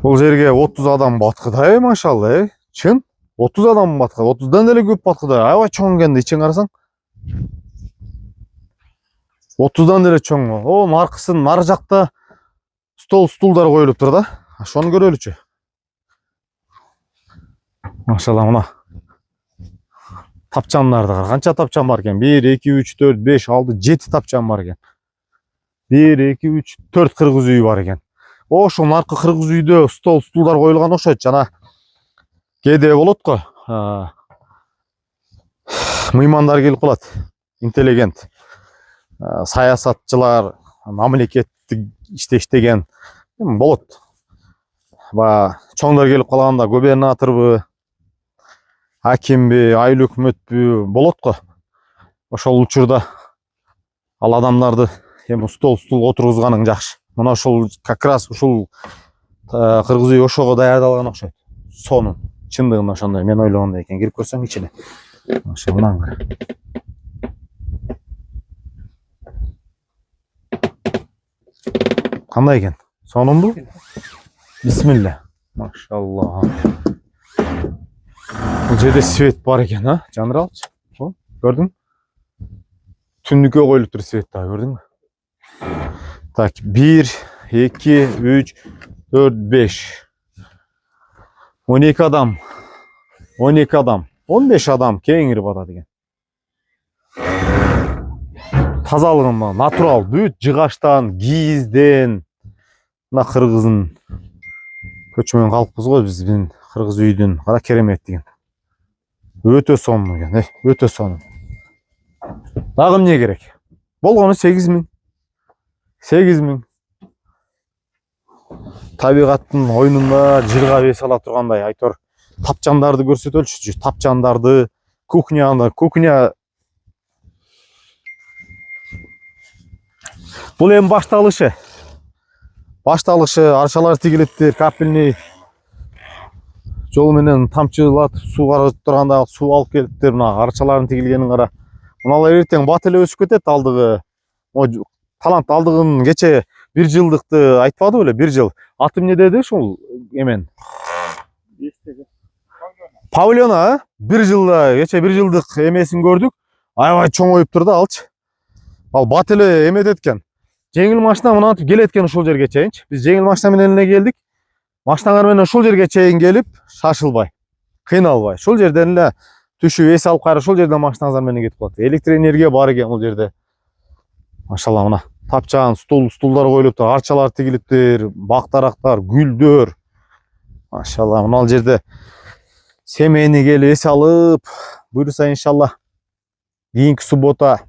Бұл жерге 30 адам батқыдай, машалла, чын? 30 адам батқыды. 30-дан деле көп батқыды. Аябай чоң кенди, ичин карасаң. 30-дан деле чоң. О, нарқысын, нар жақта стулдар қойылып тұр да. Шоны көрөлүчү. Машалла, мына тапчандарды кара. Канча тапчан бар экен? 1 2 3 4 5 6 7 тапчан бар экен. 1 2 3 4 кыргыз үйү бар экен. Ошо наркы кыргыз үйдө стулдар коюлган окшойт. Жана кээде болот го. Мыймандар келип калат. Интеллигент. Саясатчылар, мамлекеттик иштеген болот. Чоңдор келип калганда губернаторбу, акимби, айыл өкмөтпү болот го. Ошол учурда ал адамдарды эми стул отургузганың жакшы. Мына ошол как раз ушул кыргыз үй ошого даярдалган окшойт. Сонун чындыгында ошондой мен ойлогондой экен. Кирип көрсөң ичине. Ошондан кара. Кандай экен? Сонунбу? Бисмилля. Машалла. Бул жерде свет бар экен, а? Жаныр алчы. Көрдүң? Түндүккө коюлуп тур свет да, көрдүңбү? Так, 1 2 3 4 5 12 адам. 12 адам. 15 адам кеңирип атат экен. Тазалыгы натурал, бүт жыгачтан, кийизден. Мына кыргыздын көчмөн калкпыз го биздин кыргыз үйдүн. Кара керемет деген. Өтө сонун экен, өтө сонун. Дагы эмне керек? Болгону 8000. 8000. Табигаттын ойнунда жырга бес ала тургандай, айтор тапчандарды көрсөтөлчү. Тапчандарды, кухня. Бул эми башталышы. Арчалар тигилиптир, капельный жол менен тамчылат, суу карап турганда суу алып келиптир. Мына арчалардын тигилгенин кара. Мыналар эртең бат эле өсүп кетет алдыгы. Талант алдыгын кече 1 жылдыкты айтпады беле, 1 жыл. Аты эмне деди ушул эмен? Павильона, 1 жылда, кече 1 жылдык эмесин көрдүк. Аябай чоңоюп тур да алчы. Ал бат эле эметет экен. Жеңил машина мынантип келет экен ушул жерге чейинчи. Биз жеңил машина менен эле келдик. Машиналар менен ушул жерге чейин келип, шашылбай, кыйналбай. Ушул жерден эле түшүп эс алып кайра ушул жерден машинаңыздар менен кетип калат. Электр энергия бар экен бул жерде. Машалла, мына тапчан, стулдар коюлуп тур, арчалар тигилиптир, бак-дарактар, гүлдөр. Машалла, мына жерде семейни келип эс алып, буйруса иншалла кийинки суббота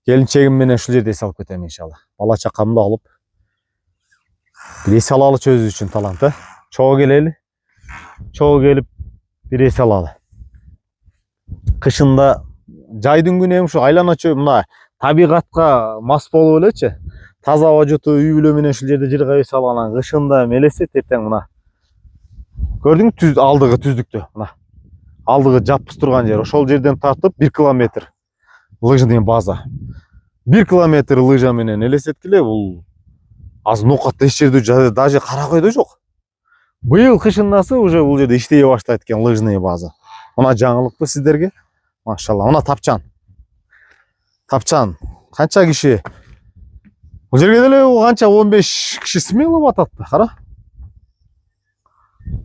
келинчегим менен ушул жерде эс алып кетем иншалла. Бала чакамды алып бир эс алалы өзү үчүн талант, чогуу келели. Чогуу келип бир эс алалы. Кышында жайдын күнү эми ушу айлана чөй мына табигатка мас болуп элечи. Таза аба жутуу үй бүлө менен ушул жерде жырга эс алган. Кышында мелесет эртең мына. Көрдүңбү алдыгы түздүктө мына. Алдыгы жаппыз турган жер. Ошол жерден тартып 1 километр лыжный база. 1 километр лыжа менен элестеткиле, бул азыр нукатта эч жерде даже Каракөйдө жок. Быйыл кышындасы уже бул жерде иштей баштайт экен лыжный база. Мына жаңылыкпы сиздерге. Машалла, мына тапчан. Тапчан. Канча киши? Бул жерге деле канча 15 киши смело бататты, кара.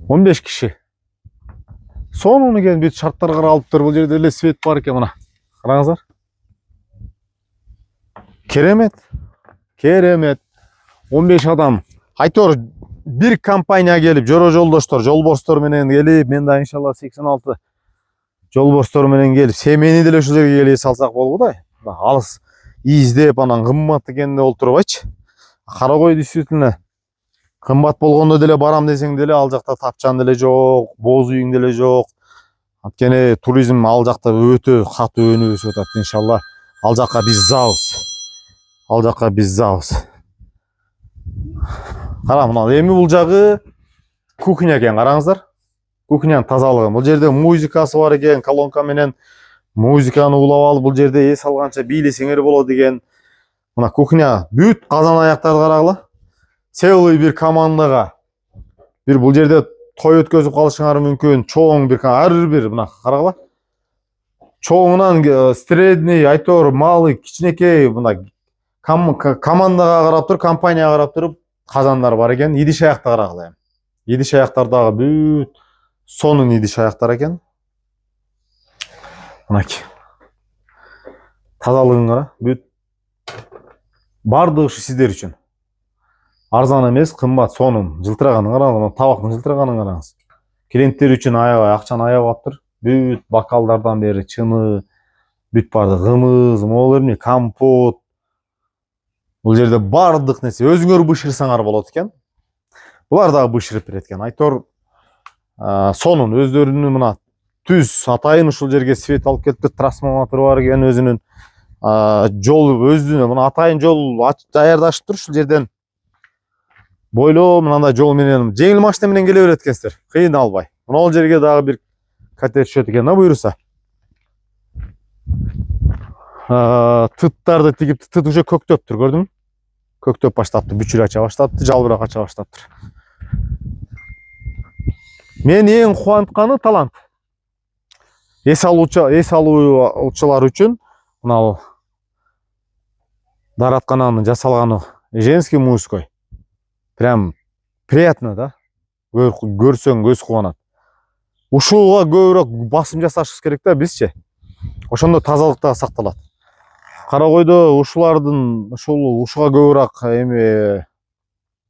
15 киши. Сонун экен, бүт шарттар каралыптыр. Бул жерде эле свет бар экен мына. Караңыздар. Керемет. 15 адам. Айтор бир компания келип, жолборстор менен келип, мен да иншалла 86 жолборстор менен келип, семейни деле ушул жерге келип салсак болгудай. Алыс издеп, анан кымбат экенде олтурбайчы. Каракөй действительно кымбат болгондо деле барам десең деле ал жакта тапчан деле жок, боз үйүң деле жок. Анткени туризм ал жакта өтө катуу өнүп өсүп атат. Иншалла ал жакка биз забыз. Ал жакка биз забыз. Кара мына эми бул жагы кухня экен, караңыздар. Кухнянын тазалыгы. Бул жерде музыкасы бар экен, колонка менен музыканы улап алып бул жерде эс алганча бийлесеңер болот экен. Мына кухня бүт казан аяктарды карагыла. Целый бир командага бир бул жерде той өткөзүп калышыңар мүмкүн. Чоң бир ар бир мына карагыла. Чоңунан средний, айтор, малый, кичинекей мына командага карап туруп, компанияга карап туруп казандар бар экен. Идиш аякты карагыла. Идиш аяктардагы бүт сонун идиш аяктар экен. Мынакей. Тазалыгын кара, бүт бардыгы ушу сиздер үчүн. Арзан эмес, кымбат, сонун. Жылтыраганын караңыз, табактын жылтыраганын караңыз. Клиенттер үчүн аябай акчаны аябап атыптыр. Бүт бокалдардан бери чыны, бүт барды кымыз, могу эмне, компот. Бул жерде бардык нерсе өзүңөр бышырсаңар болот экен. Булар дагы бышырып берет экен. Айтор сонун өздөрүнүн мына түз атайын ушул жерге свет алып келиптир, трансформатор бар экен өзүнүн. Жол өзүнүн мына атайын жол даярдашыптыр ушул жерден. Бойлоо мындай жол менен жеңил машина менен келе берет экенсиздер. Кыйналбай. Мына ал жерге дагы бир катер түшөт экен, буюрса. Тыттарды тигип, тыт уже көктөптүр, көрдүңбү? Көктөп баштаптыр, бүчүр ача баштаптыр, жалбырак ача баштаптыр. Мен эң кубантканы талант. Эс алуучулар үчүн мына даараткананын жасалганы женский, мужской. Прям приятно, да? Көрсөң көз кубанат. Ушуга көбүрөөк басым жасашыбыз керек да бизчи. Ошондо тазалык да сакталат. Карагойдо ушулардын ушуга көбүрөөк эми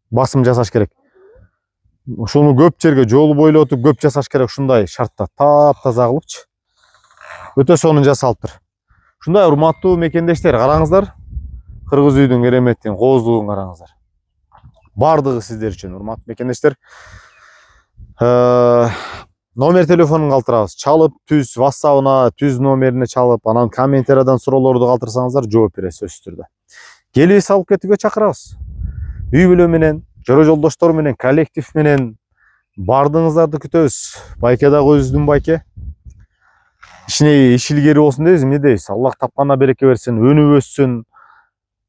басым жасаш керек. Ушуну көп жерге жол бойлотуп көп жасаш керек, ушундай шартта таап-таза кылыпчы. Өтө сонун жасалыптыр. Ушундай урматтуу мекендештер, караңыздар. Кыргыз үйдүн кереметин, кооздугун караңыздар. Бардыгы сиздер үчүн, урматтуу мекендештер. Номер телефонун калтырабыз. Чалып, түз WhatsApp-ына, түз номерине чалып, анан комментариядан суроолорду калтырсаңыздар, жооп беребиз сөзсүз түрдө. Келип салып кетүүгө чакырабыз. Үй бүлө менен, жора жолдоштор менен, коллектив менен бардыгыңыздарды күтөбүз. Байке дагы өзүбүздүн байке. Ишине иш илгери болсун дейбиз, эмне дейбиз? Аллах тапканына береке берсин, өнүп өссүн.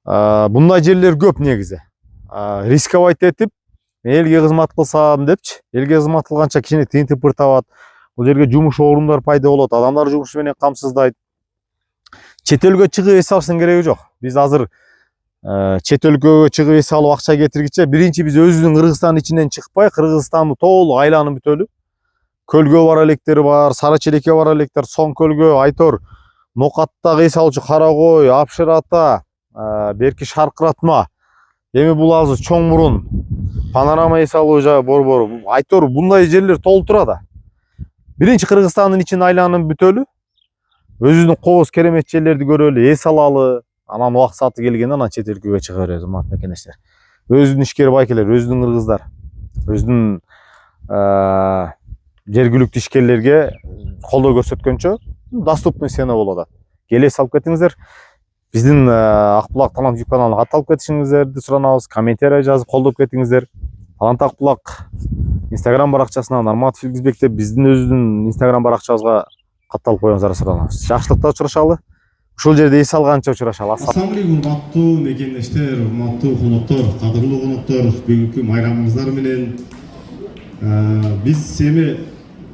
Мындай жерлер көп негизи. Рисковать этип, элге кызмат кылсам депчи, элге кызмат кылганча кичине тынтып бир табат. Бул жерге жумуш орундар пайда болот, адамдар жумуш менен камсыздайт. Чет элгө чыгып эс алыштын кереги жок. Биз азыр чет өлкөгө чыгып эс алып акча кетиргиче биринчи биз өзүбүздүн Кыргызстан ичинен чыкпай, Кыргызстанды толук айланып бүтөлү. Көлгө бара электер бар, Сара Челекке бара электер, Соң көлгө, Айтор, Нокаттагы эс алуучу Карагой, Апшыр ата, берки Шаркыратма. Эми бул азыр Чоң мурун, панорама эс алуу жагы Борбор. Айтор мындай жерлер толтура да. Биринчи Кыргызстандын ичин айланып бүтөлү. Өзүбүздүн кооз керемет жерлерди көрөлү, эс алалы. Анан убакыт сааты келгенде анан чет өлкөгө чыга беребиз, урматтуу мекендештер. Өзүбүздүн ишкер байкелер, өзүбүздүн кыргыздар, өзүбүздүн жергиликтүү ишкерлерге колдоо көрсөткөнчө доступный цена болуп атат. Келип салып кетиңиздер. Биздин Акбулак Талант YouTube каналына катталып кетишиңиздерди суранабыз. Комментарий жазып колдоп кетиңиздер. Талант Акбулак Instagram баракчасына Норматов Илгизбек деп биздин өзүбүздүн Instagram баракчабызга катталып коюңуздар суранабыз. Жакшылыкта учурашалы. Ушул жерде эс алганча учурашалы. Ассалам алейкум, урматтуу мекендештер, урматтуу коноктор, кадырлуу коноктор, бүгүнкү майрамыңыздар менен биз эми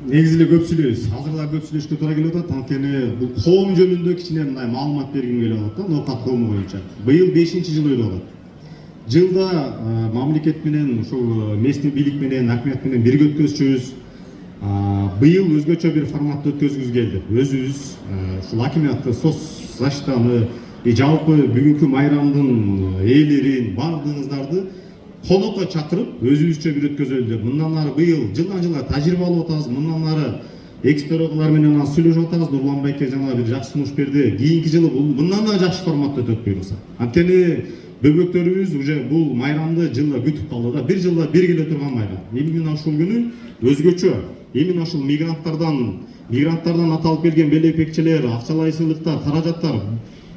негизи эле көп сүйлөйбүз. Азыр да көп сүйлөшкө туура келип атат. Анткени бул коом жөнүндө кичине мындай маалымат бергим келип атат да, Нокат коому боюнча. Быйыл 5-жыл өтүп атат. Жылда мамлекет менен, ушул местный бийлик менен, акмет менен бирге өткөзчүбүз. Быйыл өзгөчө бир форматта өткөзгүбүз келди. Өзүбүз ушул акиматты, соцзащитаны, жалпы бүгүнкү майрамдын ээлерин, бардыгыңыздарды конокко чакырып, өзүбүзчө бир өткөзөлү деп. Мындан ары быйыл жылдан жылга тажрыйба алып атабыз. Мындан ары экспертлер менен сүйлөшүп атабыз. Нурлан байке жана бир жакшы сунуш берди. Кийинки жылы бул мындан да жакшы форматта өтөт буюрса. Анткени бөбөктөрүбүз уже бул майрамды жылда күтүп калды да. Бир жылда бир келе турган майрам. Именно ушул күнү өзгөчө Эми ошол мигранттардан аталып келген белепекчелер, акчалай сыйлыктар, каражаттар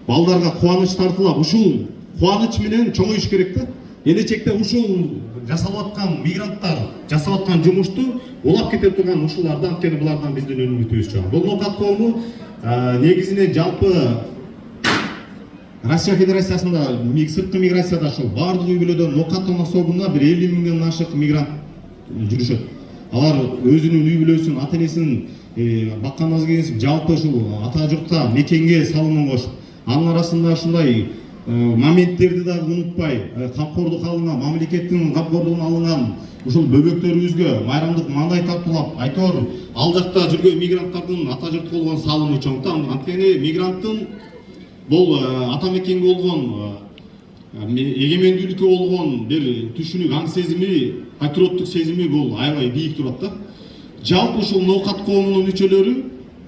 балдарга кубаныч тартылап, ушул кубаныч менен чоңоюш керек да. Келечекте ушул жасалып аткан мигранттар жасап аткан жумушту улап кете турган ушуларды анткени булардан биздин үмүтүбүз чоң. Бул ноокат коому негизинен жалпы Россия Федерациясында сырткы миграцияда ошол баардык үй бүлөдөн ноокаттын особуна бир 50 миңден ашык мигрант жүрүшөт. Алар өзүнүн үй бүлөсүн, ата энесин баккандан кийин жалпы ушул ата журтка мекенге салымын кошуп, анын арасында ушундай моменттерди да унутпай, камкордук алынган, мамлекеттин камкордугуна алынган ушул бөбөктөрүбүзгө майрамдык мандай тартуулап, айтор ал жакта жүргөн мигранттардын ата журтка болгон салымы чоң. Анткени мигранттын бул ата мекенге болгон эгемендүүлүккө болгон бир түшүнүк, аң сезими, патриоттук сезими бул аябай бийик турат да. Жалпы ушул ноокат коомунун мүчөлөрү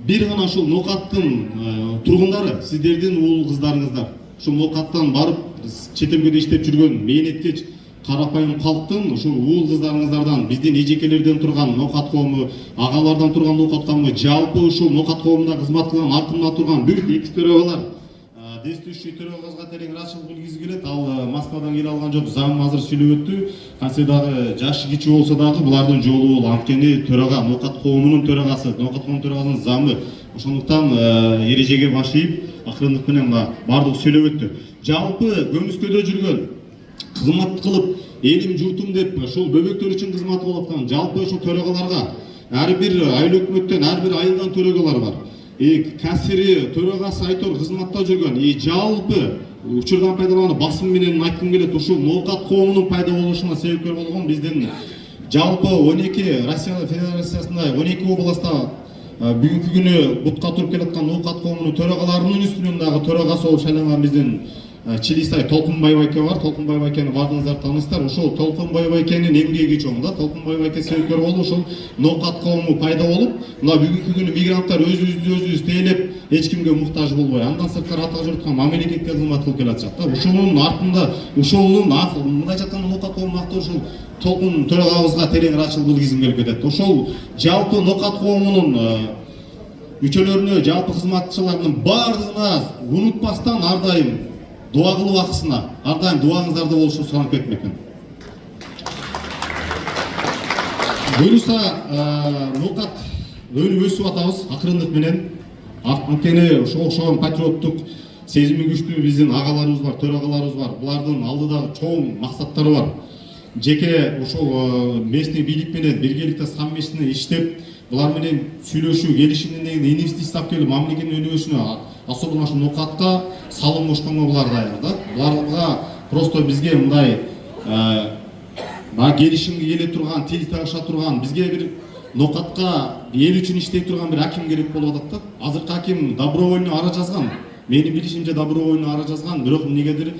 бир гана ушул ноокаттын тургундары, сиздердин уул кыздарыңыздар. Ушул ноокаттан барып чет элге иштеп жүргөн мээнеткеч карапайым калктын ушул уул кыздарыңыздардан, биздин эжекелерден турган ноокат коому, агалардан турган ноокат коому, жалпы ушул ноокат коомунда кызмат кылган артында турган бүт экс-төрөгөлөр, действующий төрөгөзгө терең ырахчылык билгизи келет. Ал Москвадан келе алган жок, зам азыр сүйлөп өттү. Кантсе дагы жашы кичи болсо дагы булардын жолу бул. Анткени төрага, ноокат коомунун төрагасы, ноокат коомунун төрагасынын замы. Ошондуктан эрежеге баш ийип, акырындык менен бардыгы сүйлөп өттү. Жалпы көмүскөдө жүргөн, кызмат кылып, элим журтум деп ошол бөбөктөр үчүн кызмат кылып аткан жалпы ошол төрагаларга ар бир айыл өкмөттөн, ар бир айылдан төрагалар бар. Кассири, төрагасы айтор кызматта жүргөн, жалпы учурдан пайдаланып басым менен айткым келет, ушул ноокат коомунун пайда болушуна себепкер болгон биздин жалпы 12 Россия Федерациясында 12 областта бүгүнкү күнү бутка туруп келаткан ноокат коомунун төрагаларынын үстүнөн дагы төрагасы болуп шайланган биздин Чилисай Толкунбай байке бар. Толкунбай байкени бардыңыздар таанысыздар. Ошол Толкунбай байкенин эмгеги чоң да. Толкунбай байке себепкер болуп ошол ноокат коому пайда болуп, мына бүгүнкү күнү мигранттар өзүбүз тейлеп, эч кимге муктаж болбой, андан сырткары ата журтка мамлекетке кызмат кылып келатышат да. Ошонун артында, ошонун мындайча айтканда ноокат коомун актоо ушул Толкун төрагабызга терең ырахчылык билгизим келип кетет. Ошол жалпы ноокат коомунун мүчөлөрүнө, жалпы кызматчыларынын баардыгына унутпастан ар дайым дуа кылуу акысына, ар дайым дуаңыздарда болушун суранып кетмекмин. Буюрса, ноокат өнүп өсүп атабыз акырындык менен. Анткени ошол патриоттук сезими күчтүү биздин агаларыбыз бар, төрагаларыбыз бар. Булардын алдыдагы чоң максаттары бар. Жеке ошол местный бийлик менен биргеликте самместно иштеп, булар менен сүйлөшүү, келишимден деген инвестиция келип, мамлекеттин өнүгүшүнө, особенно ошол ноокатка салым кошконго булар даяр да. Буларга просто бизге мындай келишимге келе турган, тил табыша турган, бизге бир ноокатка эл үчүн иштей турган бир аким керек болуп атат да. Азыркы аким добровольно ара жазган. Менин билишимче добровольно ара жазган, бирок эмнегедир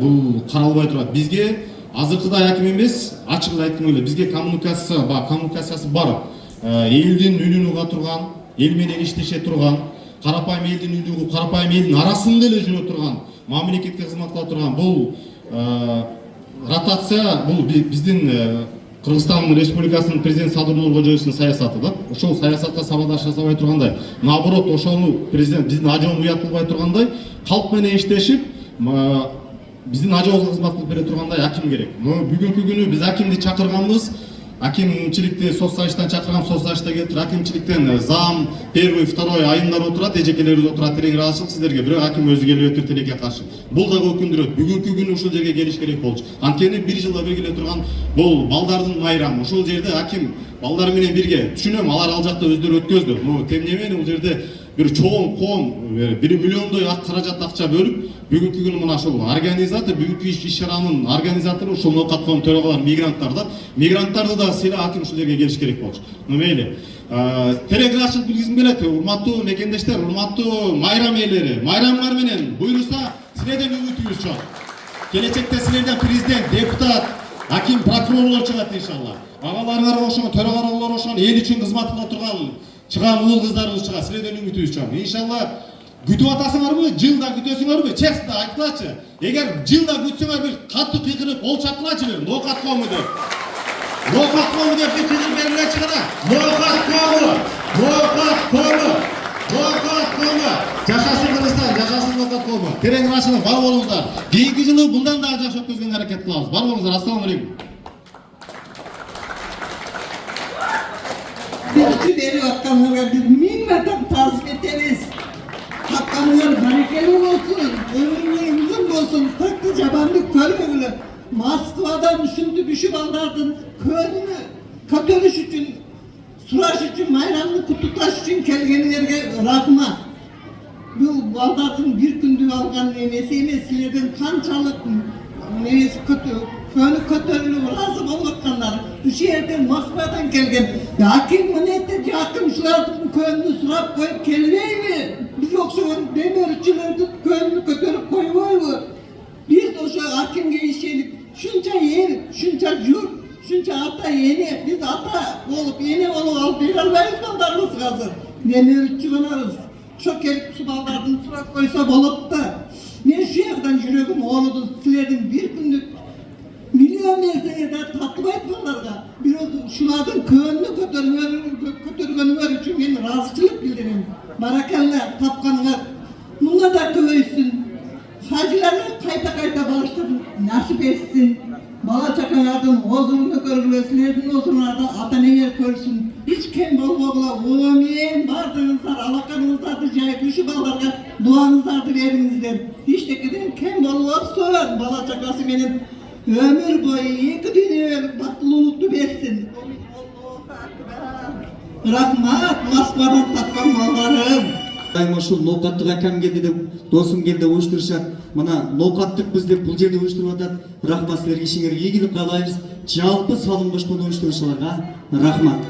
бул каралбай турат. Бизге азыркыдай аким эмес, ачык айткым келет. Бизге коммуникациясы бар. Элдин үнүн уга турган, эл менен иштеше турган, карапайым элдин үнүн угуп, карапайым элдин арасында эле жүрө турган, мамлекетке кызмат кыла турган бул ротация, бул биздин Кыргызстан Республикасынын президент Садыр Нуркожоевдун саясаты да. Ошол саясатка сабадаш жасабай тургандай, наоборот, ошону президент биздин ажоон уят кылбай тургандай, калк менен иштешип, биздин ажообузга кызмат кылып бере тургандай аким керек. Бүгүнкү күнү биз акимди чакырганбыз. Акимчиликти соцсайыштан чакырган, соцсайышта келип туруп, акимчиликтен зам, первый, второй айымдар отурат, эжекелерибиз отурат, терең ырахчылык сиздерге, бирок аким өзү келип өтүр тилекке каршы. Бул дагы өкүндүрөт. Бүгүнкү күнү ушул жерге келиш керек болчу. Анткени бир жылда бир келе турган бул балдардын майрамы. Ушул жерде аким балдар менен бирге, түшүнөм, алар ал жакта өздөрү өткөздү. Тем не менее, бул жерде бир чоң коом 1 миллиондой каражат акча бөлүп, бүгүнкү күнү мына ушул организатор, бүгүнкү иш-чаранын организатору ушул ноокат коом төрагалар, мигранттар да. Мигранттарды да сыйла аким ушул жерге келиш керек болчу. Мейли. Терең ырахчылык билгизим келет. Урматтуу мекендештер, урматтуу майрам ээлери, майрамыңар менен буйруса силерден үмүтүбүз чоң. Келечекте силерден президент, депутат, аким, прокурорлор чыгат иншалла. Агаларыңар ошону, төрагалар ошону эл үчүн кызмат кыла турган чыган уул кыздарыбыз чыга, силерден үмүтүбүз чоң. Иншалла күтүп атасыңарбы, жылда күтөсүңөрбү? Честно айткылачы. Эгер жылда күтсөңөр бир катты кыйкырып, кол чапкылачы бир ноокат коому деп. Ноқат кому деп тезір беріле шығара. Ноқат кому. Жашасын Кыргызстан, жашасын Ноқат кому. Терең ашылып, бар болуңуздар. Кейинки жылы bundan daha жакшы өткөзгөнгө аракет кылабыз. Бар болуңуздар. Ассаламу алейкум. Birinci beri atkanlara biz minnetten tazim ederiz. Atkanlar berekeli olsun, ömürleri uzun olsun, taktı cabanlık görmegülü. Moskvadan şimdi düşüp aldardın, köyünü katölüş için, suraş için, bayramını kutluklaş için kelgenlerge rahmat. Bu baldardın bir gündü algan nemesilerden kançalık nemesi kötü. Köyünü kötülüğü lazım olmaktanlar. Şu yerden Moskva'dan gelgen. Hakim minnetten hakim şuların köyünü surap koyup kelmeyi mi? Biz yoksa demirçilerdi köyünü kötülüp koymuyor mu? Biz de şu hakim gelişelim. Şunca yer, şunca yurt, şunca ata yeni. Biz ata olup yeni olup bir almayız baldarımız hazır. Demirçi olarız. Çok gelip su baldarını surap koysa bolup da. Ben şu yerden yüreğim oğludu. Silerden bir günlük milyon meselede tatlı etmenlerge bir şulardan köyünü kötürgönüver için ben razıçılık bildiririm. Barakallah, tapkanlar. Bunlar da köyüsün. Hacıları kayta bağıştırın, nasip etsin. Bala çakanlardan huzurunu görülmesilerden huzurlarda ataneler görsün. Hiç kim bolmogla, omen bardığınızlar, alakanızlardı, jay küşü ballarga duanızlardı verinizler. Hiç de giden kim bolmogson, bala çakası benim ömür boyu iki dünya baktılılıklı versin. Rahmat, Moskvadan tapkan mallarım. Дайыма ушул ноокаттык акам келди деп, досум келди деп уюштурушат. Мына ноокаттыкпыз деп бул жерде уюштуруп атат. Рахмат силерге, ишиңерге ийгилик каалайбыз. Жалпы салым башкону уюштурушуларга рахмат.